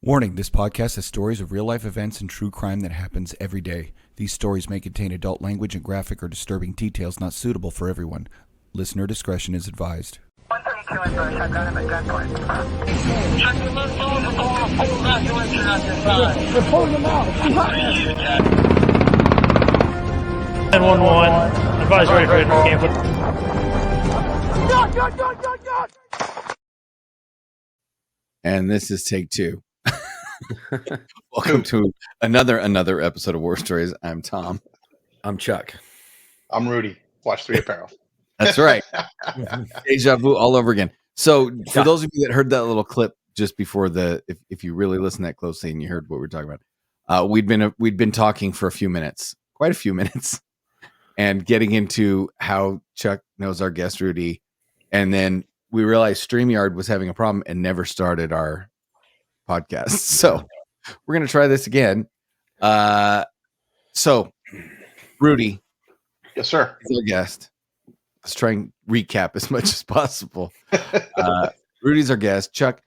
Warning, this podcast has stories of real-life events and true crime that happens every day. These stories may contain adult language and graphic or disturbing details not suitable for everyone. Listener discretion is advised. 132 in Bush, I've got him at gunpoint. Check your left phone for going to full evacuation on your side. They're pulling them out. 911, advise ready for campus. And this is take two. Welcome to another episode of War Stories. I'm Tom. I'm Chuck. I'm Rudy. Watch III Apparel. That's right. Deja vu all over again. So for those of you that heard that little clip just before if you really listen that closely and you heard what we're talking about, we'd been talking for quite a few minutes, and getting into how Chuck knows our guest Rudy, and then we realized StreamYard was having a problem and never started our podcast. So we're going to try this again. So Rudy. Yes, sir. Is our guest. Let's try and recap as much as possible. Rudy's our guest. Chuck,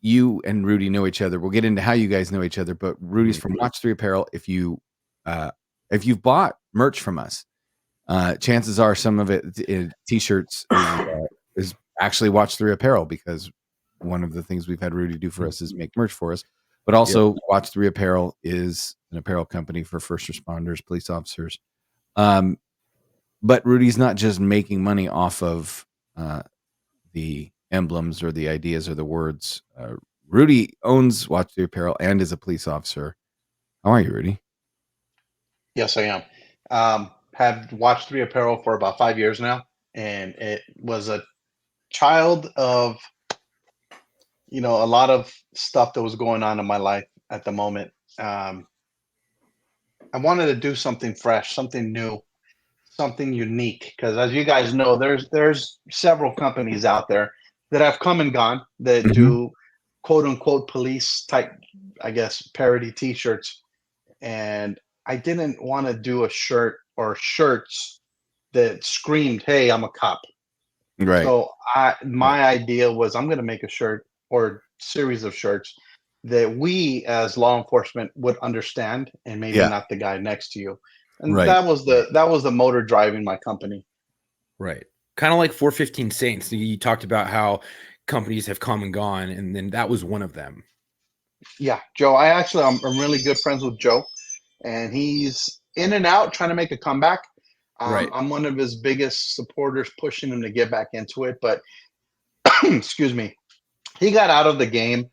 you and Rudy know each other. We'll get into how you guys know each other, but Rudy's from Watch III Apparel. If you've bought merch from us, chances are some of it in t-shirts is actually Watch III Apparel, because one of the things we've had Rudy do for us is make merch for us. But also, Watch III Apparel is an apparel company for first responders, police officers. But Rudy's not just making money off of the emblems or the ideas or the words. Rudy owns Watch III Apparel and is a police officer. How are you, Rudy? Yes, I am. Have Watch III Apparel for about 5 years now, and it was a child of a lot of stuff that was going on in my life at the moment. I wanted to do something fresh, something new, something unique, because as you guys know, there's several companies out there that have come and gone that do quote unquote police type, I guess, parody t-shirts, and I didn't want to do a shirt or shirts that screamed, "Hey, I'm a cop." Right. So my idea was, I'm going to make a shirt or series of shirts that we as law enforcement would understand, and maybe not the guy next to you. And that was the motor driving my company. Right. Kind of like 415 Saints. You talked about how companies have come and gone, and then that was one of them. Yeah, Joe. I'm really good friends with Joe, and he's in and out trying to make a comeback. Right. I'm one of his biggest supporters, pushing him to get back into it. But excuse me, he got out of the game,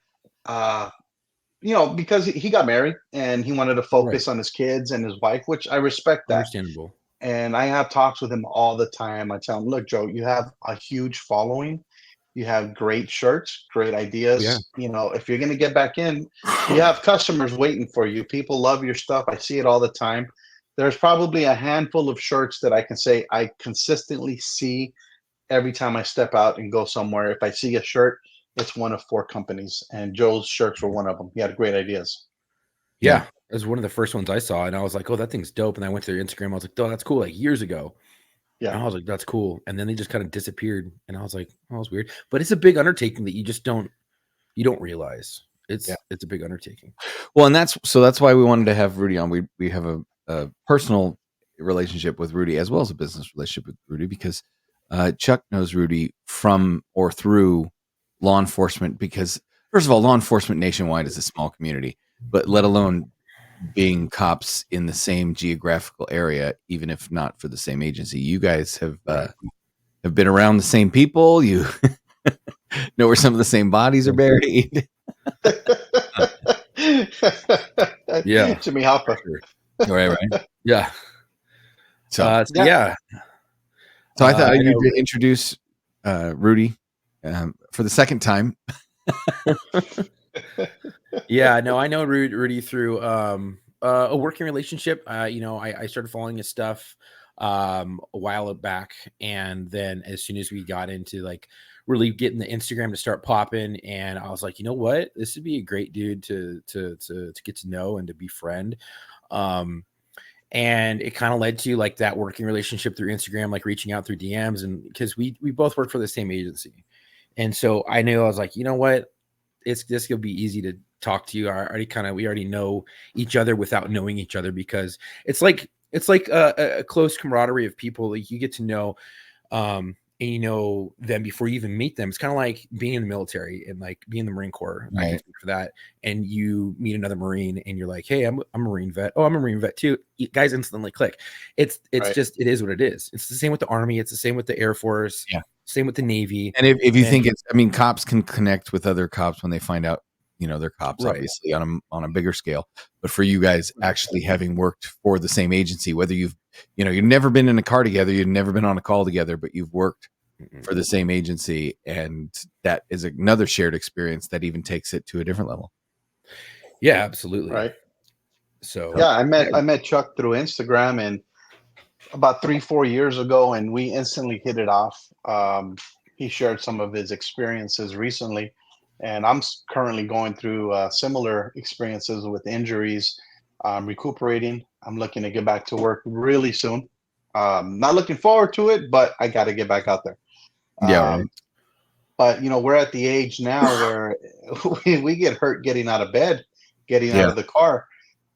because he got married and he wanted to focus on his kids and his wife, which I respect that. Understandable. And I have talks with him all the time. I tell him, look, Joe, you have a huge following. You have great shirts, great ideas. Yeah. If you're going to get back in, you have customers waiting for you. People love your stuff. I see it all the time. There's probably a handful of shirts that I can say I consistently see every time I step out and go somewhere. If I see a shirt, it's one of 4 companies, and Joe's shirts were one of them. He had great ideas. Yeah. It was one of the first ones I saw, and I was like, oh, that thing's dope. And I went to their Instagram. I was like, oh, that's cool. Like years ago. Yeah. And I was like, that's cool. And then they just kind of disappeared. And I was like, oh, it's weird. But it's a big undertaking that you don't realize. It's a big undertaking. Well, and that's why we wanted to have Rudy on. We have a personal relationship with Rudy as well as a business relationship with Rudy, because Chuck knows Rudy from or through law enforcement, because first of all, law enforcement nationwide is a small community, but let alone being cops in the same geographical area, even if not for the same agency. You guys have been around the same people. You know where some of the same bodies are buried. Yeah, Jimmy Hoffa. Right. Yeah. So yeah. So I thought you'd introduce Rudy for the second time. Yeah, no, I know Rudy through a working relationship. I started following his stuff a while back, and then as soon as we got into like really getting the Instagram to start popping, and I was like, you know what, this would be a great dude to get to know and to befriend. And it kind of led to like that working relationship through Instagram, like reaching out through DMs, and because we both work for the same agency. And so I knew, I was like, you know what, this could be easy talk to you. We already know each other without knowing each other, because it's like a close camaraderie of people. Like, you get to know, and you know them before you even meet them. It's kind of like being in the military and like being in the Marine Corps. I can speak for that. And you meet another Marine and you're like, hey, I'm a Marine vet. Oh, I'm a Marine vet too. You guys instantly click. It's just, it is what it is. It's the same with the Army. It's the same with the Air Force. Yeah. Same with the Navy. And if you think it's, I mean, cops can connect with other cops when they find out, you know, they're cops, Right. obviously on a bigger scale. But for you guys actually having worked for the same agency, whether you've never been in a car together, you've never been on a call together, but you've worked for the same agency, and that is another shared experience that even takes it to a different level. Yeah, absolutely. Right. So yeah, I met Chuck through Instagram and about 3-4 years ago, and we instantly hit it off. He shared some of his experiences recently, and I'm currently going through similar experiences with injuries. Recuperating. I'm looking to get back to work really soon. Not looking forward to it, but I got to get back out there. Yeah. But we're at the age now where we get hurt getting out of bed, getting out of the car,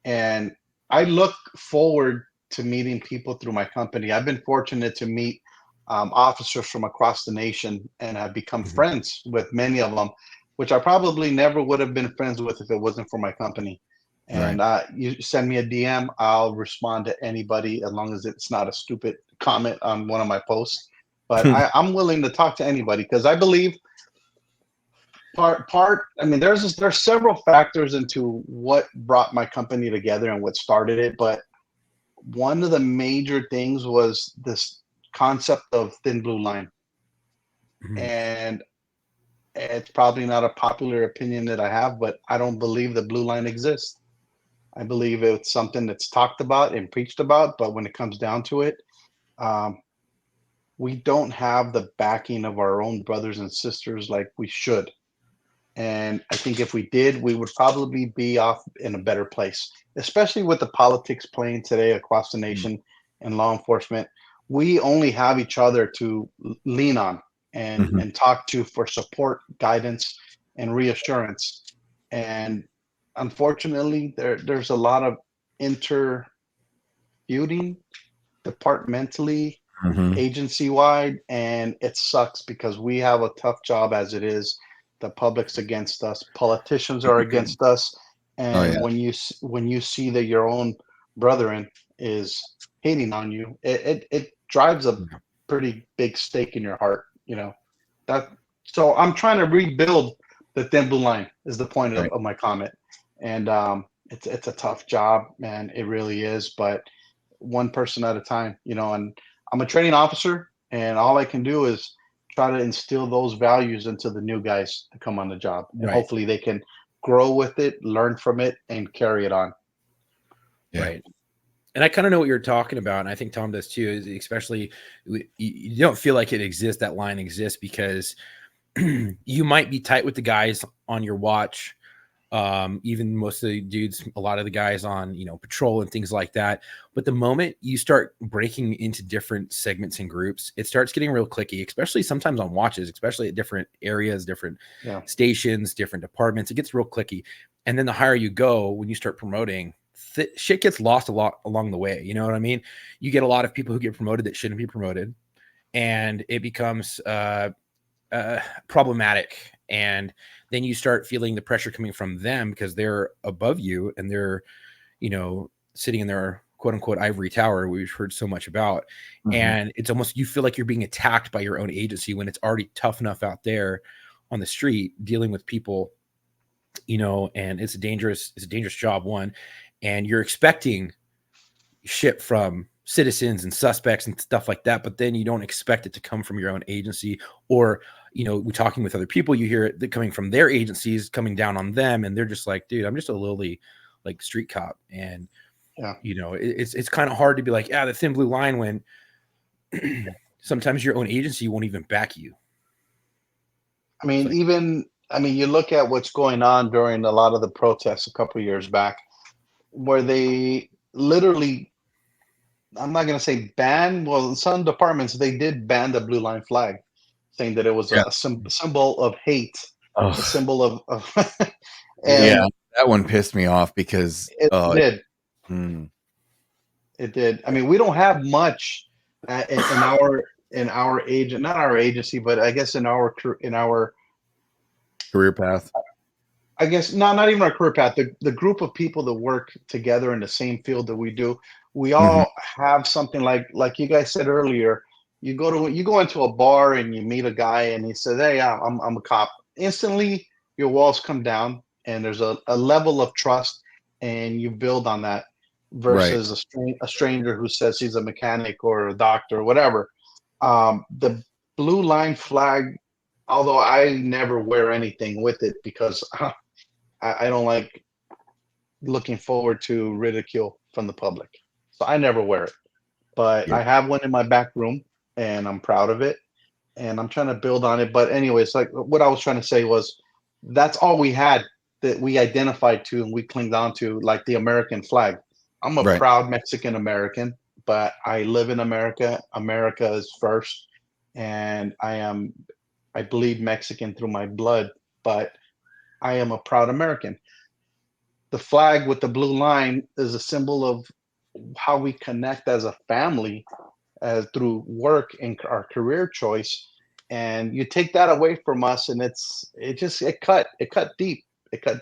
and I look forward to meeting people through my company. I've been fortunate to meet officers from across the nation, and I've become friends with many of them, which I probably never would have been friends with if it wasn't for my company. And you send me a DM, I'll respond to anybody as long as it's not a stupid comment on one of my posts. But I'm willing to talk to anybody, because I believe there's several factors into what brought my company together and what started it. But one of the major things was this concept of thin blue line. And it's probably not a popular opinion that I have, but I don't believe the blue line exists. I believe it's something that's talked about and preached about, but when it comes down to it, we don't have the backing of our own brothers and sisters like we should. And I think if we did, we would probably be off in a better place, especially with the politics playing today across the nation and law enforcement. We only have each other to lean on and talk to for support, guidance, and reassurance. And unfortunately, there's a lot of feuding departmentally, agency-wide, and it sucks because we have a tough job as it is. The public's against us, politicians are against us, and when you see that your own brethren is hating on you, it drives a pretty big stake in your heart, So I'm trying to rebuild the thin blue line is the point of my comment. And it's a tough job, man. It really is, but one person at a time, and I'm a training officer, and all I can do is try to instill those values into the new guys to come on the job. And hopefully they can grow with it, learn from it, and carry it on. Right. And I kind of know what you're talking about, and I think Tom does too, is especially you don't feel like it exists, that line exists, because you might be tight with the guys on your watch. Even most of the dudes, a lot of the guys on, patrol and things like that. But the moment you start breaking into different segments and groups, it starts getting real clicky, especially sometimes on watches, especially at different areas, different stations, different departments. It gets real clicky. And then the higher you go, when you start promoting, shit gets lost a lot along the way. You know what I mean? You get a lot of people who get promoted that shouldn't be promoted, and it becomes problematic. And then you start feeling the pressure coming from them because they're above you and they're, sitting in their quote unquote ivory tower, we've heard so much about. And it's almost, you feel like you're being attacked by your own agency when it's already tough enough out there on the street dealing with people, and it's a dangerous job, one. And you're expecting shit from citizens and suspects and stuff like that, but then you don't expect it to come from your own agency, or we're talking with other people, you hear it coming from their agencies coming down on them, and they're just like, dude, I'm just a lowly street cop. And it's kind of hard to be like, the thin blue line, when sometimes your own agency won't even back you. You look at what's going on during a lot of the protests a couple of years back, where they literally, I'm not going to say ban. Well, some departments, they did ban the blue line flag, saying that it was a symbol of hate, a symbol of That one pissed me off because It did. mm, It did. I mean, we don't have much in our agent, not our agency, but I guess in our career path. I guess not even our career path. The group of people that work together in the same field that we do, we all have something like you guys said earlier. You go into a bar and you meet a guy and he says, "Hey, I'm a cop." Instantly, your walls come down and there's a level of trust, and you build on that Right. versus a stranger who says he's a mechanic or a doctor or whatever. The blue line flag, although I never wear anything with it because I don't like looking forward to ridicule from the public. So I never wear it. But Yeah. I have one in my back room and I'm proud of it. And I'm trying to build on it. But anyways, like what I was trying to say was that's all we had that we identified to and we clinged on to, like the American flag. I'm a Right. proud Mexican American, but I live in America. America is first. And I bleed Mexican through my blood, but I am a proud American. The flag with the blue line is a symbol of how we connect as a family as through work and our career choice. And you take that away from us and it cut deep.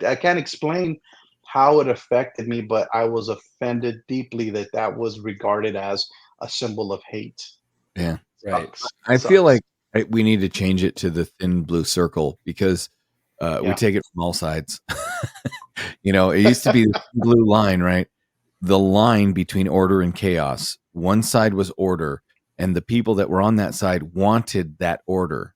I can't explain how it affected me, but I was offended deeply that that was regarded as a symbol of hate. Yeah. Right. I feel Sucks. like we need to change it to the thin blue circle because we Yeah. take it from all sides. It used to be the blue line, right? The line between order and chaos. One side was order, and the people that were on that side wanted that order.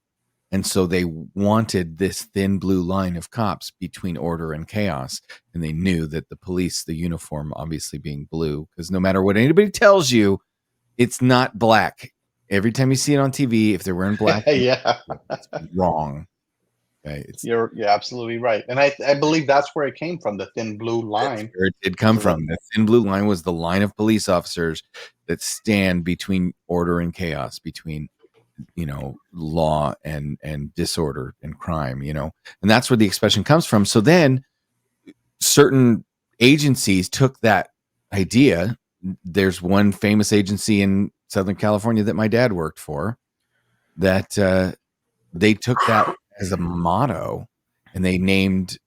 And so they wanted this thin blue line of cops between order and chaos. And they knew that the police, the uniform obviously being blue, because no matter what anybody tells you, it's not black. Every time you see it on TV, if they're wearing black, Yeah. it's wrong. Okay, You're absolutely right. And I believe that's where it came from, the thin blue that's line. where it did come So that from. The thin blue line was the line of police officers that stand between order and chaos, between law and disorder and crime. And that's where the expression comes from. So then certain agencies took that idea. There's one famous agency in Southern California that my dad worked for that they took that as a motto, and they named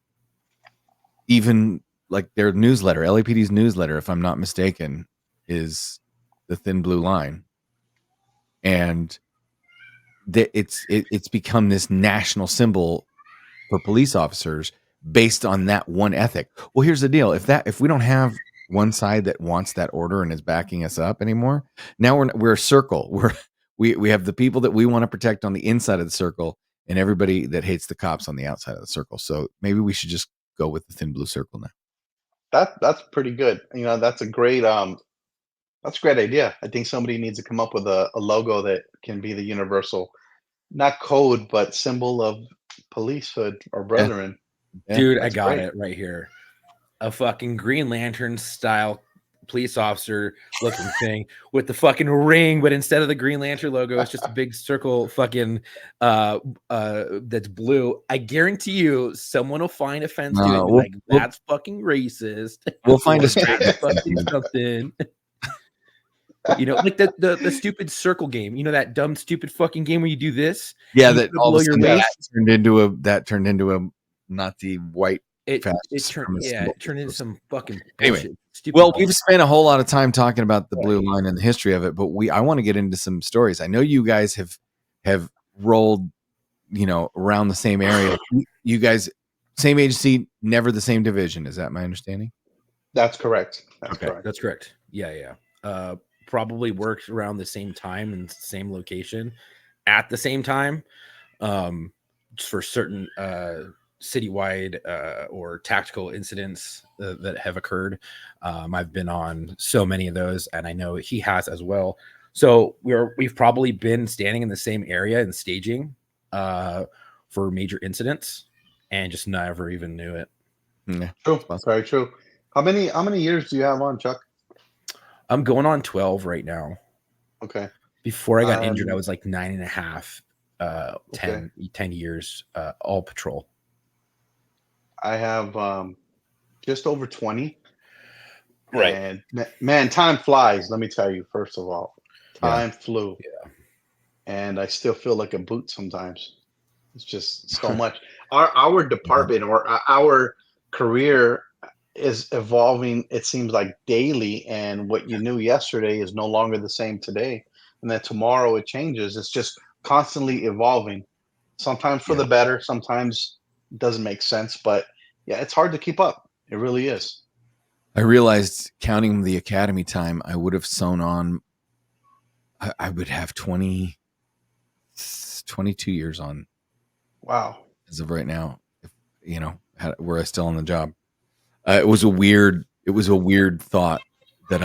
even like their newsletter, LAPD's newsletter, if I'm not mistaken, is the thin blue line. And it's become this national symbol for police officers based on that one ethic. Well, here's the deal. If we don't have one side that wants that order and is backing us up anymore, now we're a circle. We have the people that we want to protect on the inside of the circle and everybody that hates the cops on the outside of the circle. So maybe we should just go with the thin blue circle now. that's pretty good. That's a great idea. I think somebody needs to come up with a logo that can be the universal, not code, but symbol of policehood or Yeah. brethren. Yeah, Dude, I that's got great. it right here. A fucking Green Lantern style police officer looking thing with the fucking ring, but instead of the Green Lantern logo, it's just a big circle fucking that's blue. I guarantee you someone will find offense to it and be like, that's fucking racist. We'll find a That's straight fucking something. Like the stupid circle game. That dumb stupid fucking game where you do this. Yeah, you that put it all of below a your sudden that waist. turned into a Nazi white. It fascist turned supremacist it turned into some fucking bullshit. Anyway, Stupid well, bullshit. we've spent a whole lot of time talking about the blue line and the history of it, but I want to get into some stories. I know you guys have rolled, around the same area. You guys, same agency, never the same division. Is that my understanding? That's correct. That's correct. Yeah. Probably worked around the same time and same location at the same time. For certain citywide or tactical incidents that have occurred. I've been on so many of those, and I know he has as well. So we've probably been standing in the same area and staging for major incidents, and just never even knew it. Yeah, True. Very true. How many years do you have on, Chuck? I'm going on 12 right now. Okay. Before I got injured, I was like 9.5, 10 years, all patrol. I have just over 20. Right. And man, time flies. Let me tell you. First of all, time flew, and I still feel like a boot sometimes. It's just so much. Our department or our career is evolving. It seems like daily, and what you knew yesterday is no longer the same today, and then tomorrow it changes. It's just constantly evolving. Sometimes for the better, sometimes it doesn't make sense, but yeah, it's hard to keep up. It really is. I realized counting the academy time, I would have sewn on. I would have 22 years on. Wow. As of right now, if, were I still on the job? It was a weird thought that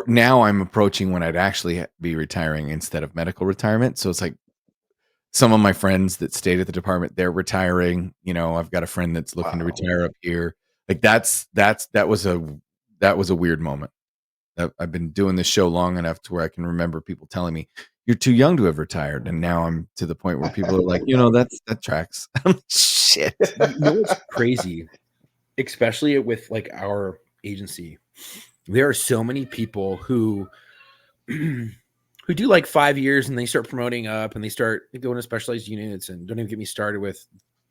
now I'm approaching when I'd actually be retiring instead of medical retirement. So it's like some of my friends that stayed at the department, they're retiring. I've got a friend that's looking to retire up here. Like that was a weird moment. I've been doing this show long enough to where I can remember people telling me you're too young to have retired, and now I'm to the point where people are like, that tracks. Shit. What's crazy, especially with like our agency, there are so many people who do like 5 years and they start promoting up and they start going to specialized units, and don't even get me started with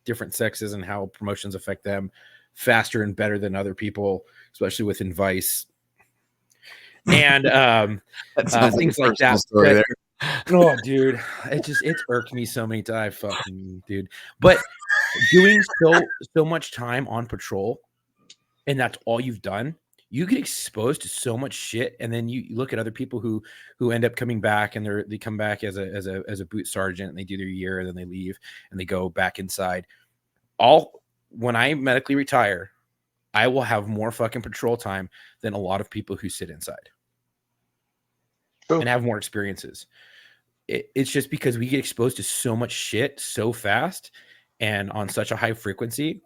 different sexes and how promotions affect them faster and better than other people, especially within Vice. And things like that. Oh, dude, it's irked me so many times, fucking dude. But doing so much time on patrol, and that's all you've done, you get exposed to so much shit. And then you look at other people who end up coming back, and they come back as a boot sergeant, and they do their year, and then they leave and they go back inside. When I medically retire, I will have more fucking patrol time than a lot of people who sit inside. And have more experiences. It's just because we get exposed to so much shit so fast and on such a high frequency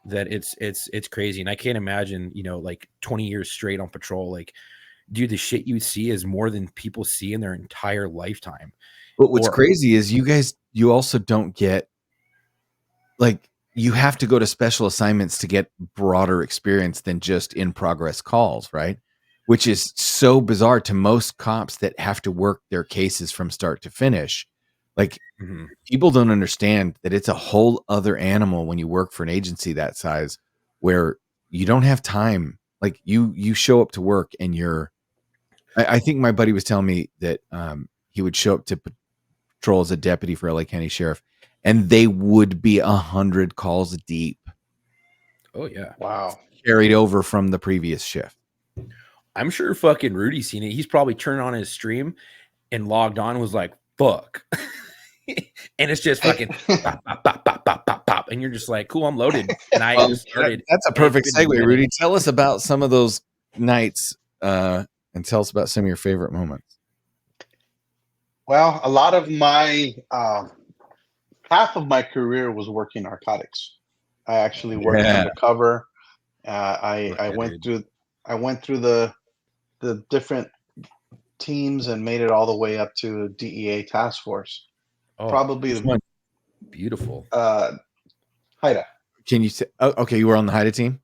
that it's crazy. And I can't imagine, like 20 years straight on patrol. Like, dude, the shit you see is more than people see in their entire lifetime. But what's crazy is you also don't get, like, you have to go to special assignments to get broader experience than just in progress calls, right? Which is so bizarre to most cops that have to work their cases from start to finish. Like, people don't understand that it's a whole other animal when you work for an agency that size, where you don't have time. Like, you show up to work and I think my buddy was telling me that he would show up to patrol as a deputy for LA County Sheriff, and they would be 100 calls deep. Oh yeah. Wow. Carried over from the previous shift. I'm sure fucking Rudy's seen it. He's probably turned on his stream and logged on and was like, fuck. And it's just fucking pop, pop, pop, pop, pop, pop, pop. And you're just like, cool, I'm loaded. And I just started. That's a perfect segue, Rudy. Tell us about some of those nights and tell us about some of your favorite moments. Well, a lot of my half of my career was working narcotics. I actually worked undercover. I went through the different teams and made it all the way up to DEA task force. Probably the beautiful. HIDA. Can you say? Oh, okay, you were on the HIDA team.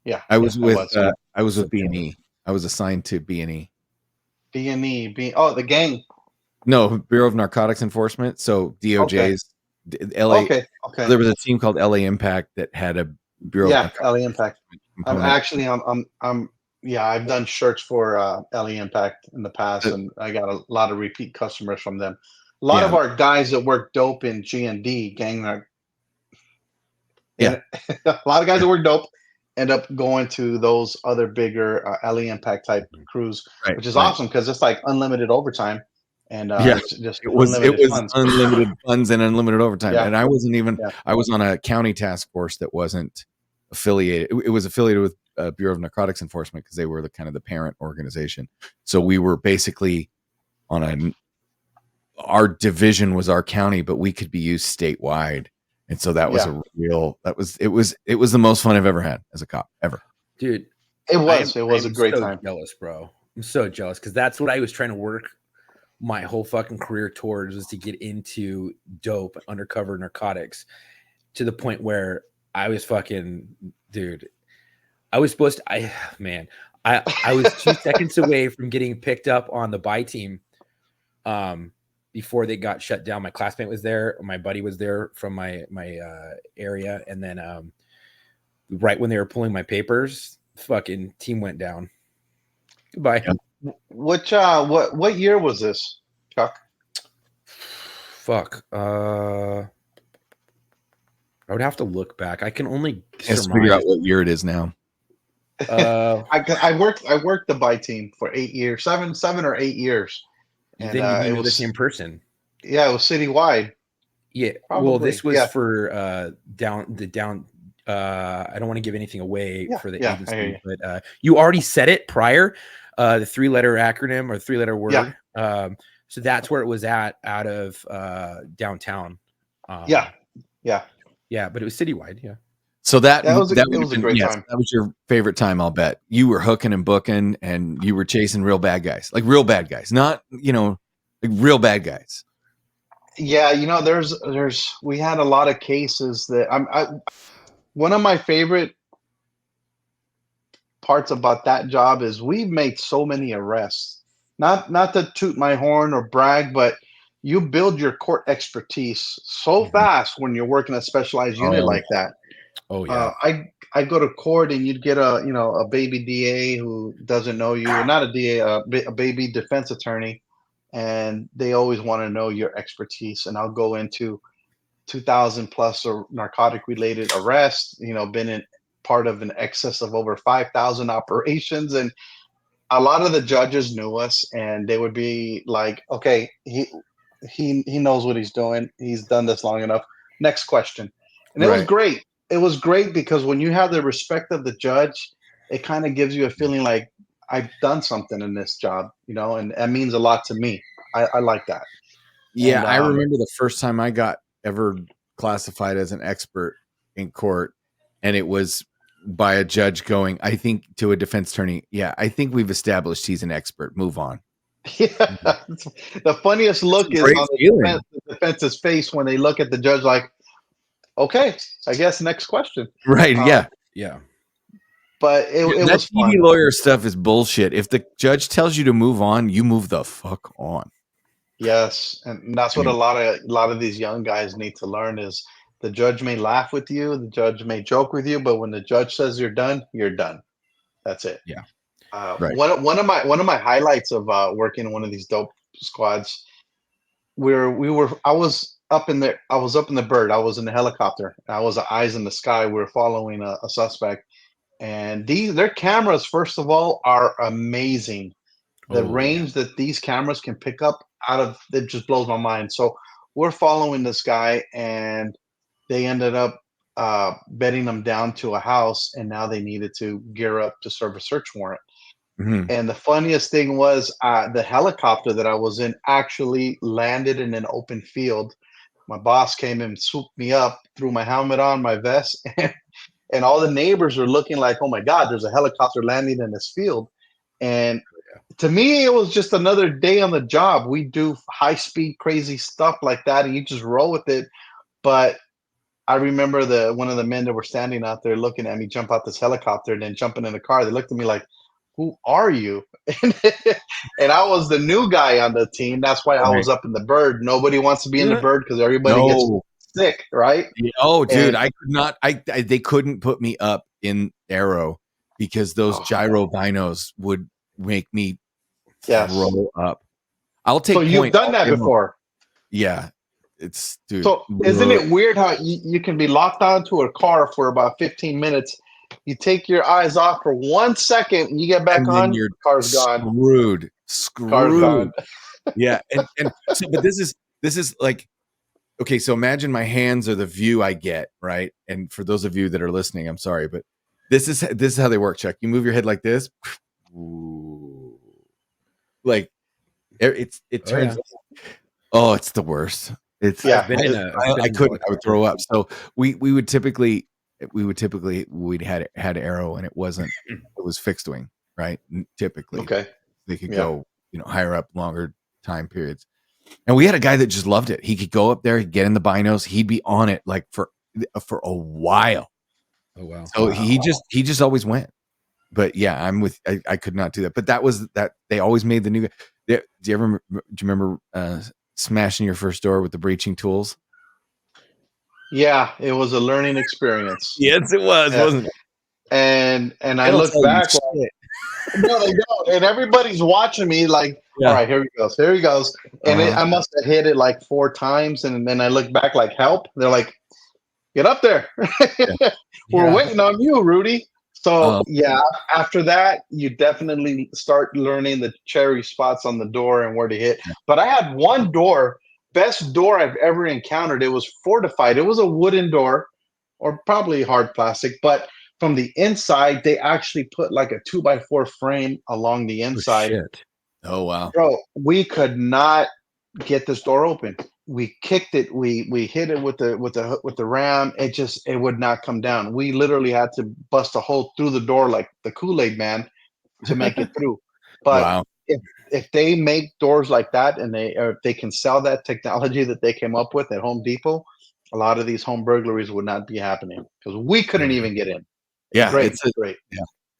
Yeah, I was with B&E. I was assigned to B&E. The gang. No, Bureau of Narcotics Enforcement. So DOJ's LA. Okay. There was a team called LA Impact that had a Bureau. Yeah, LA Impact. I've done shirts for LA Impact in the past, and I got a lot of repeat customers from them. A lot of our guys that work dope in G&D, a lot of guys that work dope end up going to those other bigger LA Impact type crews, which is awesome because it's like unlimited overtime. And it was unlimited funds and unlimited overtime. And I wasn't even. I was on a county task force that wasn't affiliated. It was affiliated with Bureau of Narcotics Enforcement because they were the kind of the parent organization. So we were basically on our division was our county, but we could be used statewide. And so that was it was the most fun I've ever had as a cop ever. Dude, it was a great time. Jealous, bro. I'm so jealous because that's what I was trying to work my whole fucking career towards, was to get into dope undercover narcotics, to the point where I was fucking dude, I was supposed to, I was 2 seconds away from getting picked up on the buy team. Before they got shut down. My classmate was there, my buddy was there from my area, and then right when they were pulling my papers, fucking team went down. Goodbye. Yeah. What year was this, Chuck? Fuck. I would have to look back. I can only Let's figure out what year it is now. I worked the buy team for 8 years, 7 or 8 years. And then you know the same person. Yeah, it was citywide. Yeah. Probably. Well, this was for down. I don't want to give anything away for the agency, but you already said it prior. The 3-letter acronym or 3-letter word. Yeah. So that's where it was out of downtown. Yeah, but it was citywide. Yeah. So that was a great time. That was your favorite time, I'll bet. You were hooking and booking, and you were chasing real bad guys, like real bad guys, not like real bad guys. Yeah, we had a lot of cases that one of my favorite parts about that job is we've made so many arrests. Not to toot my horn or brag, but you build your court expertise so fast when you're working a specialized unit like that. Oh yeah. I go to court and you'd get a baby DA who doesn't know you, or not a DA, a baby defense attorney, and they always want to know your expertise. And I'll go into 2,000 plus or narcotic related arrests. Been in part of an excess of over 5,000 operations, and a lot of the judges knew us, and they would be like, "Okay, he knows what he's doing. He's done this long enough. Next question." And it was great. It was great because when you have the respect of the judge, it kind of gives you a feeling like I've done something in this job, and that means a lot to me. I like that. Yeah, and I remember the first time I got ever classified as an expert in court, and it was by a judge going, I think, to a defense attorney, yeah, I think we've established he's an expert. Move on. Yeah. The funniest look is on the defense's face when they look at the judge like, okay, I guess next question. Right. Yeah. But it was TV lawyer stuff is bullshit. If the judge tells you to move on, you move the fuck on. Yes, and that's what a lot of these young guys need to learn is the judge may laugh with you, the judge may joke with you, but when the judge says you're done, you're done. That's it. Yeah. Right. One of my highlights of working in one of these dope squads, I was up in the bird. I was in the helicopter. I was eyes in the sky. We were following a suspect, and their cameras, first of all, are amazing. The range that these cameras can pick up it just blows my mind. So we're following this guy, and they ended up bedding him down to a house, and now they needed to gear up to serve a search warrant. Mm-hmm. And the funniest thing was the helicopter that I was in actually landed in an open field. My boss came and swooped me up, threw my helmet on, my vest, and all the neighbors were looking like, oh my God, there's a helicopter landing in this field. And to me, it was just another day on the job. We do high speed, crazy stuff like that, and you just roll with it. But I remember one of the men that were standing out there looking at me jump out this helicopter and then jumping in the car. They looked at me like, who are you? And I was the new guy on the team. That's why I was up in the bird. Nobody wants to be in the bird because everybody gets sick, right? Oh, dude, I could not. They couldn't put me up in Aero because those gyro binos would make me throw up. I'll take. So you've done that before? Yeah, it's dude. So isn't it weird how you can be locked onto a car for about 15 minutes? You take your eyes off for 1 second, and you get back on. Your car's gone. Screwed. Car's gone. Yeah, and so, but this is like, okay. So imagine my hands are the view I get, right? And for those of you that are listening, I'm sorry, but this is how they work. Chuck, you move your head like this. Ooh. Like it turns. Oh, it's the worst. It's yeah. I couldn't. I would throw up. So we'd had Aero, and it was fixed wing, right? Typically, okay, they could go higher up, longer time periods. And we had a guy that just loved it. He could go up there, he'd get in the binos, he'd be on it like for a while. Oh wow. So he just always went. But yeah, I could not do that. But that was that they always made the new. Do you remember smashing your first door with the breaching tools? Yeah, it was a learning experience. Yes, it was, Yeah. wasn't it? And I They don't look tell you back, like, shit. no, they don't. And everybody's watching me like, all Yeah. right, here he goes. Here he goes. And Uh-huh. I must have hit it like 4 times. And then I look back like, help. They're like, get up there. We're Yeah. waiting on you, Rudy. So Oh, yeah, after that, you definitely start learning the cherry spots on the door and where to hit. But I had one door, best door I've ever encountered. It was fortified. It was a wooden door, or probably hard plastic, but from the inside, they actually put like a 2x4 frame along the Oh, inside. shit. oh wow. Bro, we could not get this door open. We kicked it. We hit it with the ram. It would not come down. We literally had to bust a hole through the door like the Kool-Aid man to make it through. But Wow. if they make doors like that and if they can sell that technology that they came up with at Home Depot, a lot of these home burglaries would not be happening because we couldn't even get in. Yeah, Great.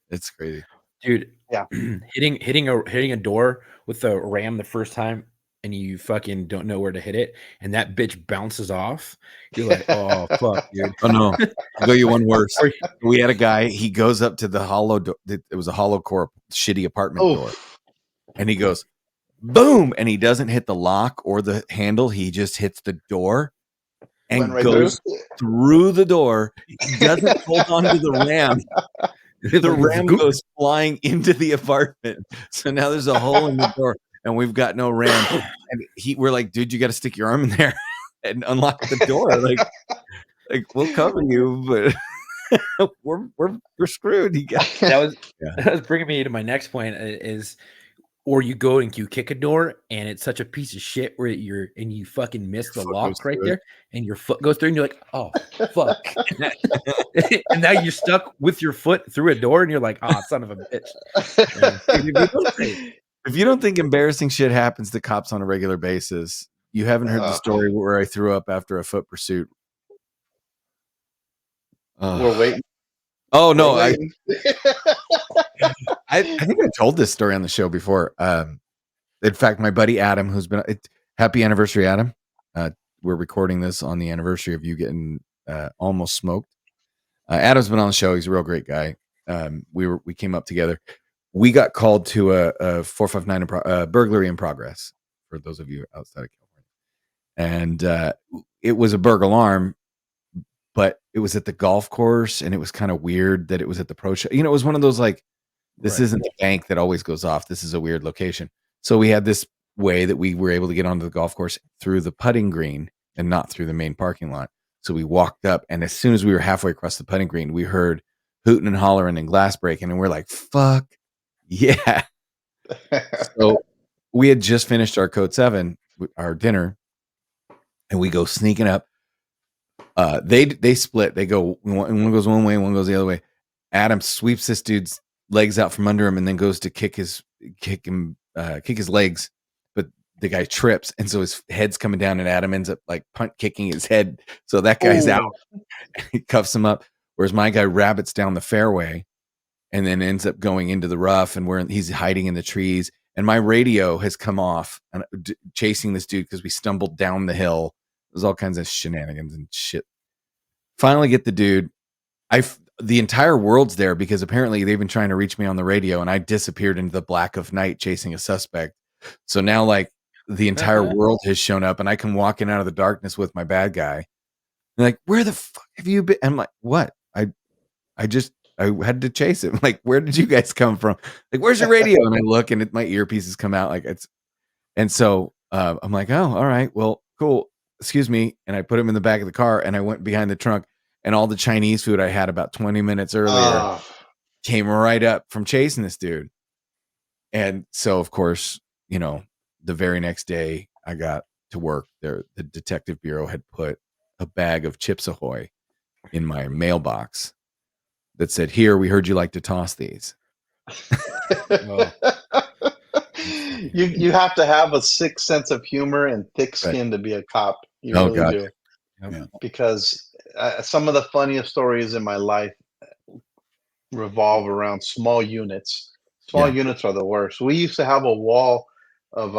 it's crazy. Dude, Yeah. hitting a door with a ram the first time and you fucking don't know where to hit it and that bitch bounces off. You're like, oh fuck, dude. Oh no, I'll go you one worse. Or- We had a guy. He goes up to the hollow door. It was a hollow core, shitty apartment door, Oh, and he goes, boom, and he doesn't hit the lock or the handle. He just hits the door went and right goes through the door. He doesn't hold on to the ram. The ram goes flying into the apartment. So now there's a hole in the door, and we've got no ram. And we're like, dude, you got to stick your arm in there and unlock the door. Like we'll cover you, but we're screwed. that was bringing me to my next point is, or you go and you kick a door and it's such a piece of shit where you fucking miss the foot lock goes right through there and your foot goes through and you're like, oh fuck. And now you're stuck with your foot through a door and you're like, oh son of a bitch. If you don't think embarrassing shit happens to cops on a regular basis, you haven't heard the story where I threw up after a foot pursuit. We're waiting. Oh no, We're I think I told this story on the show before. In fact, my buddy Adam, who's been happy anniversary, Adam. We're recording this on the anniversary of you getting almost smoked. Adam's been on the show. He's a real great guy. We came up together. We got called to a 459 burglary in progress for those of you outside of California, and it was a burglar alarm. But it was at the golf course, and it was kind of weird that it was at the pro show. You know, it was one of those like, this isn't the bank that always goes off. This is a weird location. So we had this way that we were able to get onto the golf course through the putting green and not through the main parking lot. So we walked up, and as soon as we were halfway across the putting green, we heard hooting and hollering and glass breaking, and we're like, fuck yeah. So we had just finished our Code 7, our dinner, and we go sneaking up. They split. They go, one goes one way, one goes the other way. Adam sweeps this dude's legs out from under him and then goes to kick his legs, but the guy trips, and so his head's coming down, and Adam ends up like punt kicking his head. So that guy's out. He cuffs him up. Whereas my guy rabbits down the fairway and then ends up going into the rough, and he's hiding in the trees. And my radio has come off and chasing this dude because we stumbled down the hill. There's all kinds of shenanigans and shit. Finally get the dude. The entire world's there because apparently they've been trying to reach me on the radio, and I disappeared into the black of night chasing a suspect. So now like the entire world has shown up, and I can walk in out of the darkness with my bad guy. They're like, where the fuck have you been? I'm like, what? I had to chase him. Like, where did you guys come from? Like, where's your radio? And I look, and my earpieces come out like it's. And so I'm like, oh, all right, well, cool. Excuse me. And I put him in the back of the car, and I went behind the trunk, and all the Chinese food I had about 20 minutes earlier came right up from chasing this dude. And so, of course, you know, the very next day I got to work there. The detective bureau had put a bag of Chips Ahoy in my mailbox that said, here, we heard you like to toss these. You have to have a sick sense of humor and thick skin to be a cop. You really do. Yeah. Because some of the funniest stories in my life revolve around small units. Small units are the worst. We used to have a wall of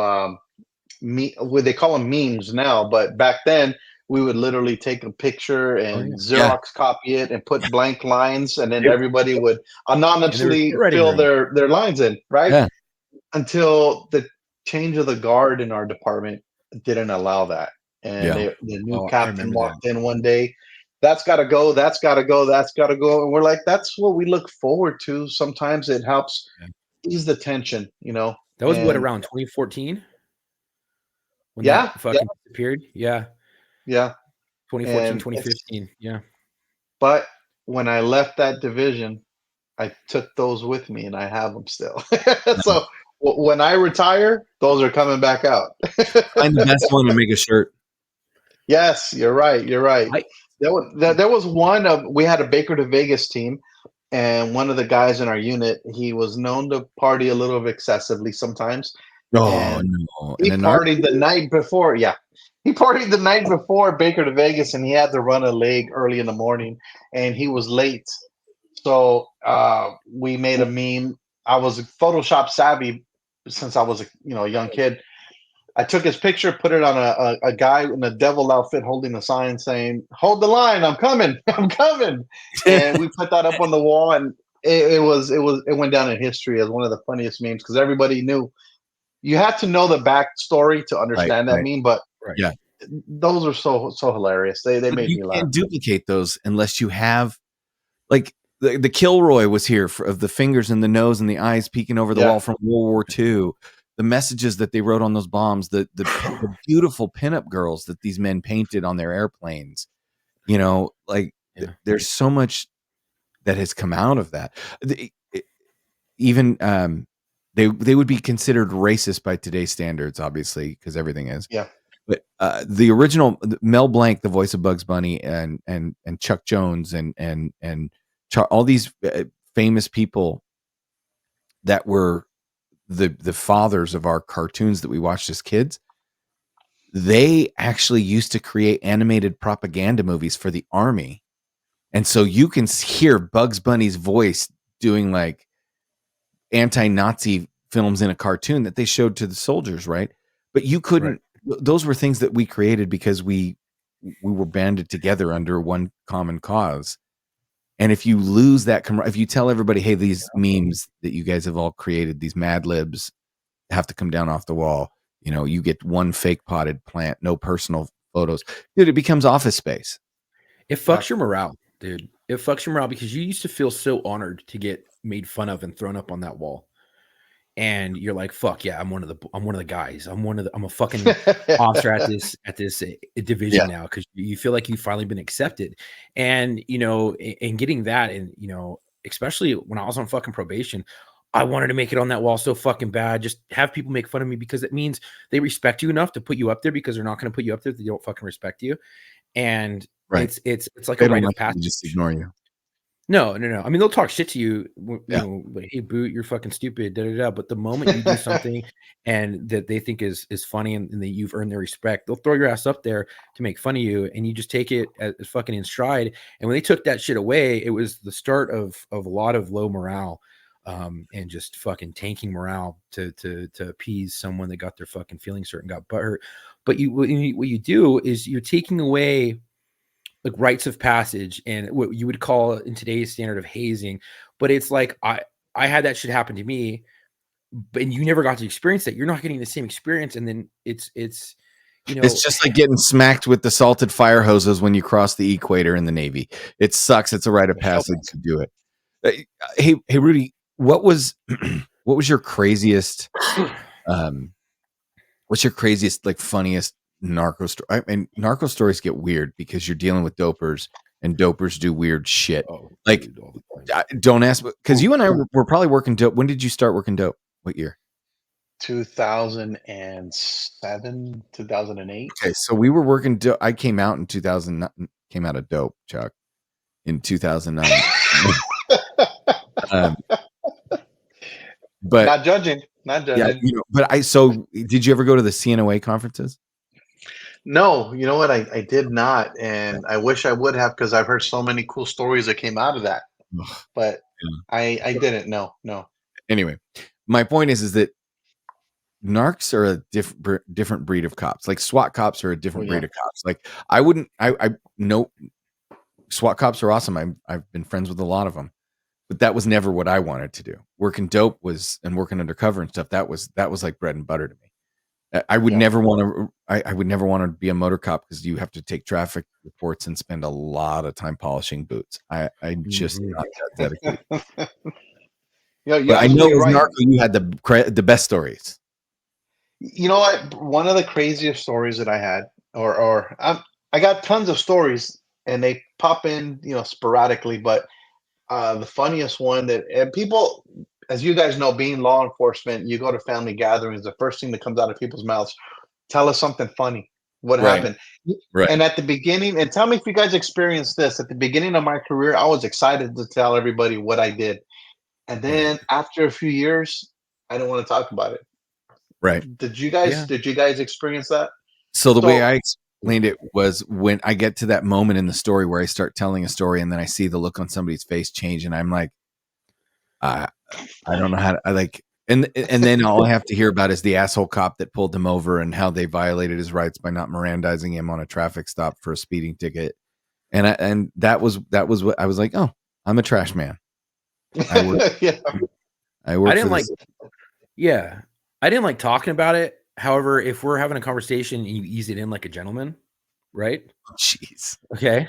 what they call them memes now, but back then we would literally take a picture and Xerox copy it and put blank lines, and then everybody would anonymously fill their lines in, right? Yeah. Until the change of the guard in our department didn't allow that. And the new captain walked in one day. That's got to go. That's got to go. That's got to go. And we're like, that's what we look forward to. Sometimes it helps ease the tension, you know. That was what, around 2014? When that fucking disappeared? Yeah. 2014, 2015. Yeah. But when I left that division, I took those with me and I have them still. So when I retire, those are coming back out. Find the best one and make a shirt. Yes, you're right. You're right. There was one of, we had a Baker to Vegas team, and one of the guys in our unit, he was known to party a little excessively sometimes. Oh, no. He partied the night before. Yeah. He partied the night before Baker to Vegas, and he had to run a leg early in the morning, and he was late. So we made a meme. I was Photoshop savvy since I was a young kid. I took his picture, put it on a guy in a devil outfit holding a sign saying, "Hold the line, I'm coming, I'm coming." And we put that up on the wall, and it went down in history as one of the funniest memes, because everybody knew. You had to know the backstory to understand that meme, but those are so hilarious. They made me laugh. You can't duplicate those unless you have, like, the Kilroy was here of the fingers and the nose and the eyes peeking over the wall from World War II. The messages that they wrote on those bombs, the beautiful pinup girls that these men painted on their airplanes. You know, like there's so much that has come out of that. Even they would be considered racist by today's standards, obviously, because everything is. Yeah. But the original Mel Blanc, the voice of Bugs Bunny, and Chuck Jones, and all these famous people that were the fathers of our cartoons that we watched as kids, they actually used to create animated propaganda movies for the army. And so you can hear Bugs Bunny's voice doing like anti-Nazi films in a cartoon that they showed to the soldiers, right? But you couldn't, those were things that we created because we were banded together under one common cause. And if you lose that, if you tell everybody, hey, these memes that you guys have all created, these Mad Libs have to come down off the wall, you get one fake potted plant, no personal photos, dude, it becomes Office Space. It fucks your morale, dude. It fucks your morale because you used to feel so honored to get made fun of and thrown up on that wall. And you're like, fuck yeah, I'm one of the guys. I'm a fucking officer at this division now, because you feel like you've finally been accepted. And and getting that, and especially when I was on fucking probation, I wanted to make it on that wall so fucking bad. Just have people make fun of me, because it means they respect you enough to put you up there, because they're not going to put you up there if they don't fucking respect you. And it's like they a rite like of passage. Just ignore you. No. I mean, they'll talk shit to you, like, hey, Boot, you're fucking stupid, But the moment you do something and that they think is funny, and that you've earned their respect, they'll throw your ass up there to make fun of you, and you just take it as fucking in stride. And when they took that shit away, it was the start of a lot of low morale, and just fucking tanking morale to appease someone that got their fucking feelings hurt and got butthurt. But what you do is you're taking away like rites of passage and what you would call in today's standard of hazing. But it's like, I had that shit happen to me, and you never got to experience that. You're not getting the same experience. And then it's it's just like getting smacked with the salted fire hoses when you cross the equator in the Navy. It sucks. It's a rite of passage to do it. Hey, Rudy, what was your craziest, what's your craziest, like, funniest narco story? I mean, narco stories get weird because you're dealing with dopers, and dopers do weird shit. Don't ask, because you and I were probably working dope. When did you start working dope? What year? 2007, 2008. Okay, so we were working dope. I came out in 2000. Came out of dope, Chuck, in 2009. But not judging. Yeah, but did you ever go to the CNOA conferences? No, you know what? I did not, and I wish I would have, because I've heard so many cool stories that came out of that. But I didn't. No. Anyway, my point is that narcs are a different breed of cops. Like SWAT cops are a different breed of cops. Like I know SWAT cops are awesome. I've been friends with a lot of them, but that was never what I wanted to do. Working dope and working undercover and stuff. That was like bread and butter to me. I would never want to. I would never want to be a motor cop because you have to take traffic reports and spend a lot of time polishing boots. I'm just not that dedicated. You're But I know absolutely as right. narco, you had the best stories. You know what? One of the craziest stories that I had, or I got tons of stories, and they pop in, sporadically. But the funniest one that and people, as you guys know, being law enforcement, you go to family gatherings. The first thing that comes out of people's mouths, tell us something funny. What Right. happened? Right. And at the beginning, and tell me if you guys experienced this. At the beginning of my career, I was excited to tell everybody what I did, and then after a few years, I didn't want to talk about it. Right. Did you guys experience that? So the way So I explained it was when I get to that moment in the story where I start telling a story and then I see the look on somebody's face change and I'm like, I don't know how to, I like, and then all I have to hear about is the asshole cop that pulled him over and how they violated his rights by not Mirandizing him on a traffic stop for a speeding ticket. And that was what I was like, oh, I'm a trash man. I work for like this. I didn't like talking about it. However, if we're having a conversation and you ease it in like a gentleman, right? Jeez. Okay.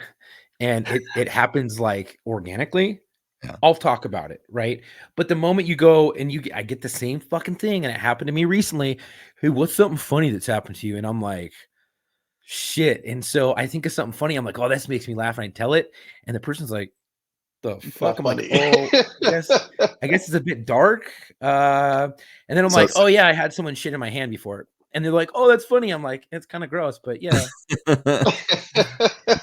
And it happens like organically, Yeah. I'll talk about it, right? But the moment you go and I get the same fucking thing, and it happened to me recently. Hey, what's something funny that's happened to you? And I'm like, shit. And so I think of something funny. I'm like, oh, this makes me laugh, and I tell it, and the person's like, the fuck? I'm like, oh, I guess it's a bit dark. And then I'm like, oh yeah, I had someone shit in my hand before. And they're like, oh, that's funny. I'm like, it's kind of gross, but yeah.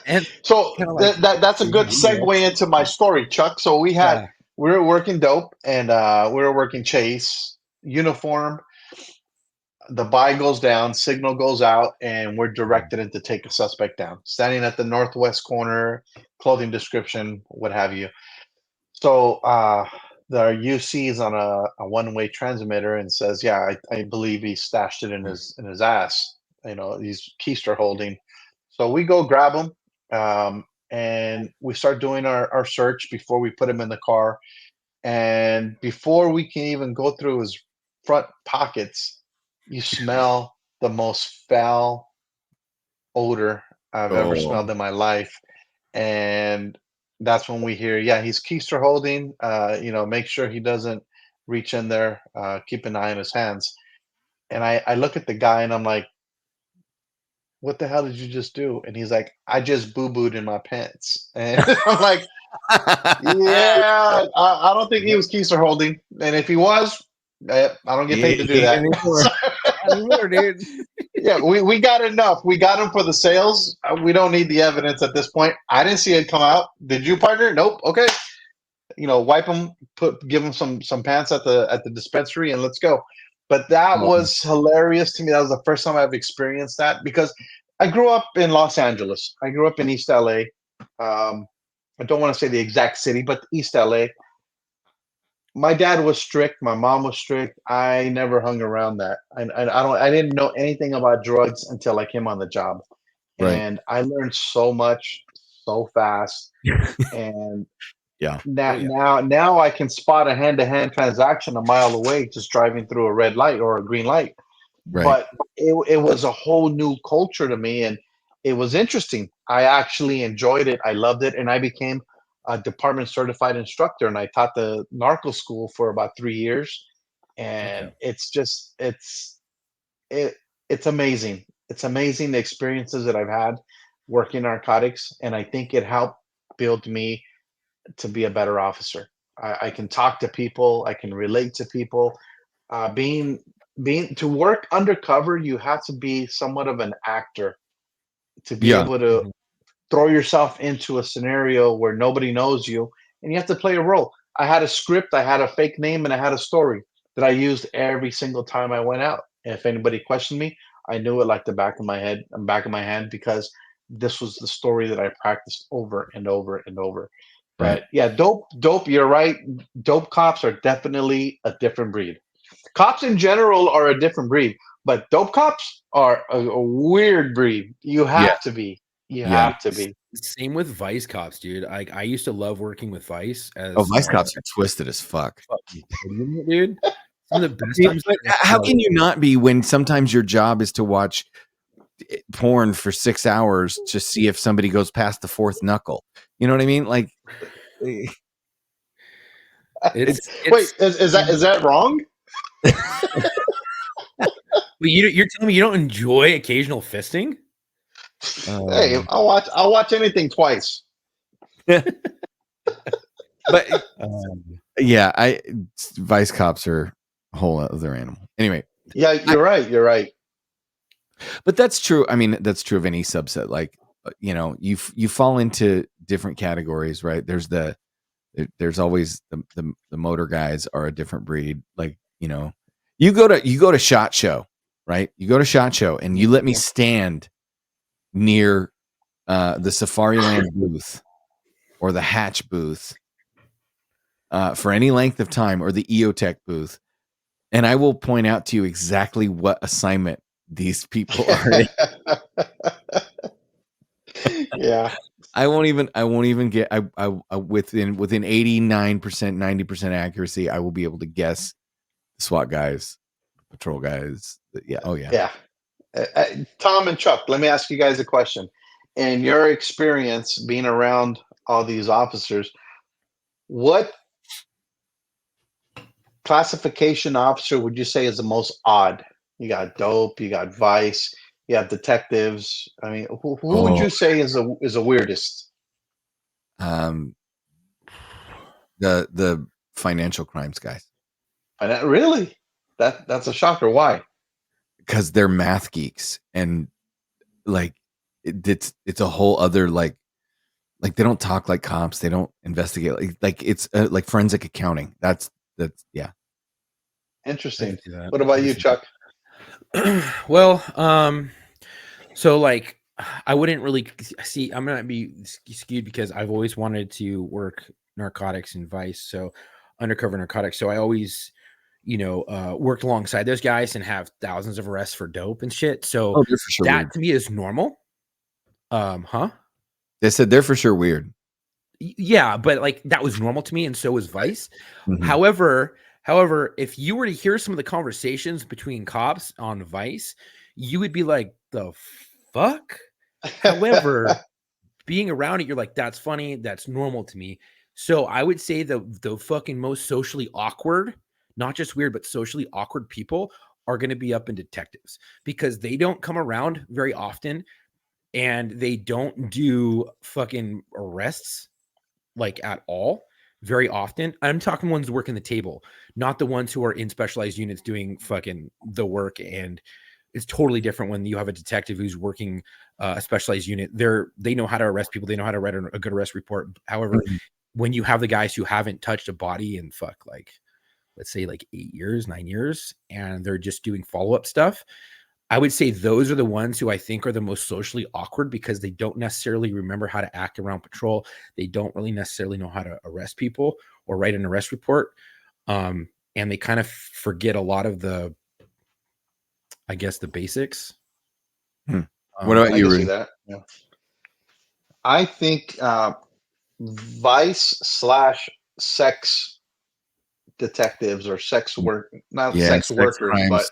And so like, that's a good segue into my story, Chuck. So we were working dope, and we were working chase uniform. The buy goes down, signal goes out, and we're directed in to take a suspect down. Standing at the northwest corner, clothing description, what have you. So the UC is on a one-way transmitter and says, "Yeah, I believe he stashed it in his ass. He's keister holding." So we go grab him, and we start doing our search before we put him in the car. And before we can even go through his front pockets, you smell the most foul odor I've ever smelled in my life. And that's when we hear, yeah, he's keister holding. Make sure he doesn't reach in there. Keep an eye on his hands. And I look at the guy and I'm like, what the hell did you just do? And he's like, I just boo-booed in my pants. And I'm like, yeah, I don't think he was keister holding. And if he was, I don't get paid to do that. Anymore, dude. Yeah, we got enough. We got him for the sales. We don't need the evidence at this point. I didn't see it come out. Did you, partner? Nope. Okay. Wipe him, give him some pants at the dispensary, and let's go. But that was hilarious to me. That was the first time I've experienced that because I grew up in Los Angeles. I grew up in East LA. I don't want to say the exact city, but East LA. My dad was strict. My mom was strict. I never hung around that. I didn't know anything about drugs until I came on the job, and I learned so much so fast. And now I can spot a hand-to-hand transaction a mile away just driving through a red light or a green light. But it was a whole new culture to me, and it was interesting. I actually enjoyed it. I loved it, and I became a department certified instructor, and I taught the narco school for about 3 years. And it's amazing. It's amazing the experiences that I've had working narcotics, and I think it helped build me to be a better officer. I can talk to people. I can relate to people. Being to work undercover, you have to be somewhat of an actor to be able to throw yourself into a scenario where nobody knows you and you have to play a role. I had a script, I had a fake name, and I had a story that I used every single time I went out. If anybody questioned me, I knew it like the back of my head and back of my hand because this was the story that I practiced over and over and over. But yeah, dope. You're right. Dope cops are definitely a different breed. Cops in general are a different breed, but dope cops are a weird breed. You Yeah. have to be. You Yeah. have to be. Same with Vice cops, dude. I used to love working with Vice. As Vice cops are twisted as fuck. Dude. Some of the best times. But how can you not be when sometimes your job is to watch porn for 6 hours to see if somebody goes past the fourth knuckle? You know what I mean? Like, Wait, is that wrong? But you're telling me you don't enjoy occasional fisting? Hey, I'll watch anything twice. But yeah, Vice cops are a whole other animal. Anyway. Yeah, you're right. You're right. But that's true. I mean, that's true of any subset. Like, you know, you fall into different categories, right? There's always the motor guys are a different breed. Like, you know, you go to SHOT Show, right? You go to SHOT Show and you let me stand near the Safariland booth or the Hatch booth for any length of time, or the EOTech booth, and I will point out to you exactly what assignment these people are in. Yeah. I won't even get I within 89%, 90% accuracy, I will be able to guess the SWAT guys, patrol guys. Yeah. Oh yeah. Yeah. Tom and Chuck, let me ask you guys a question. In your experience being around all these officers, what classification officer would you say is the most odd? You got dope, you got vice, you have detectives. I mean, who would you say is the weirdest? The financial crimes guys. Really? That's a shocker. Why? Because they're math geeks, and like it's a whole other like they don't talk like cops, they don't investigate like it's like forensic accounting. That's yeah. Interesting. What about you, Chuck? Well, so like I wouldn't really see. I'm gonna be skewed because I've always wanted to work narcotics and vice, so undercover narcotics. So I always, worked alongside those guys and have thousands of arrests for dope and shit. So they're for sure that weird. To me is normal. They said they're for sure weird. Yeah, but like that was normal to me, and so was Vice. Mm-hmm. However, if you were to hear some of the conversations between cops on Vice, you would be like, the fuck? However, being around it, you're like, that's funny, that's normal to me. So I would say the fucking most socially awkward, not just weird, but socially awkward people are going to be up in detectives, because they don't come around very often and they don't do fucking arrests like at all very often. I'm talking ones working the table, not the ones who are in specialized units doing fucking the work. And it's totally different when you have a detective who's working a specialized unit. They know how to arrest people. They know how to write a good arrest report. However, when you have the guys who haven't touched a body in let's say 8 years, 9 years, and they're just doing follow-up stuff, I would say those are the ones who I think are the most socially awkward, because they don't necessarily remember how to act around patrol. They don't really necessarily know how to arrest people or write an arrest report. And they kind of forget a lot of the basics. What about you, Rudy? That. Yeah. I think vice/sex detectives or sex work, not sex workers, but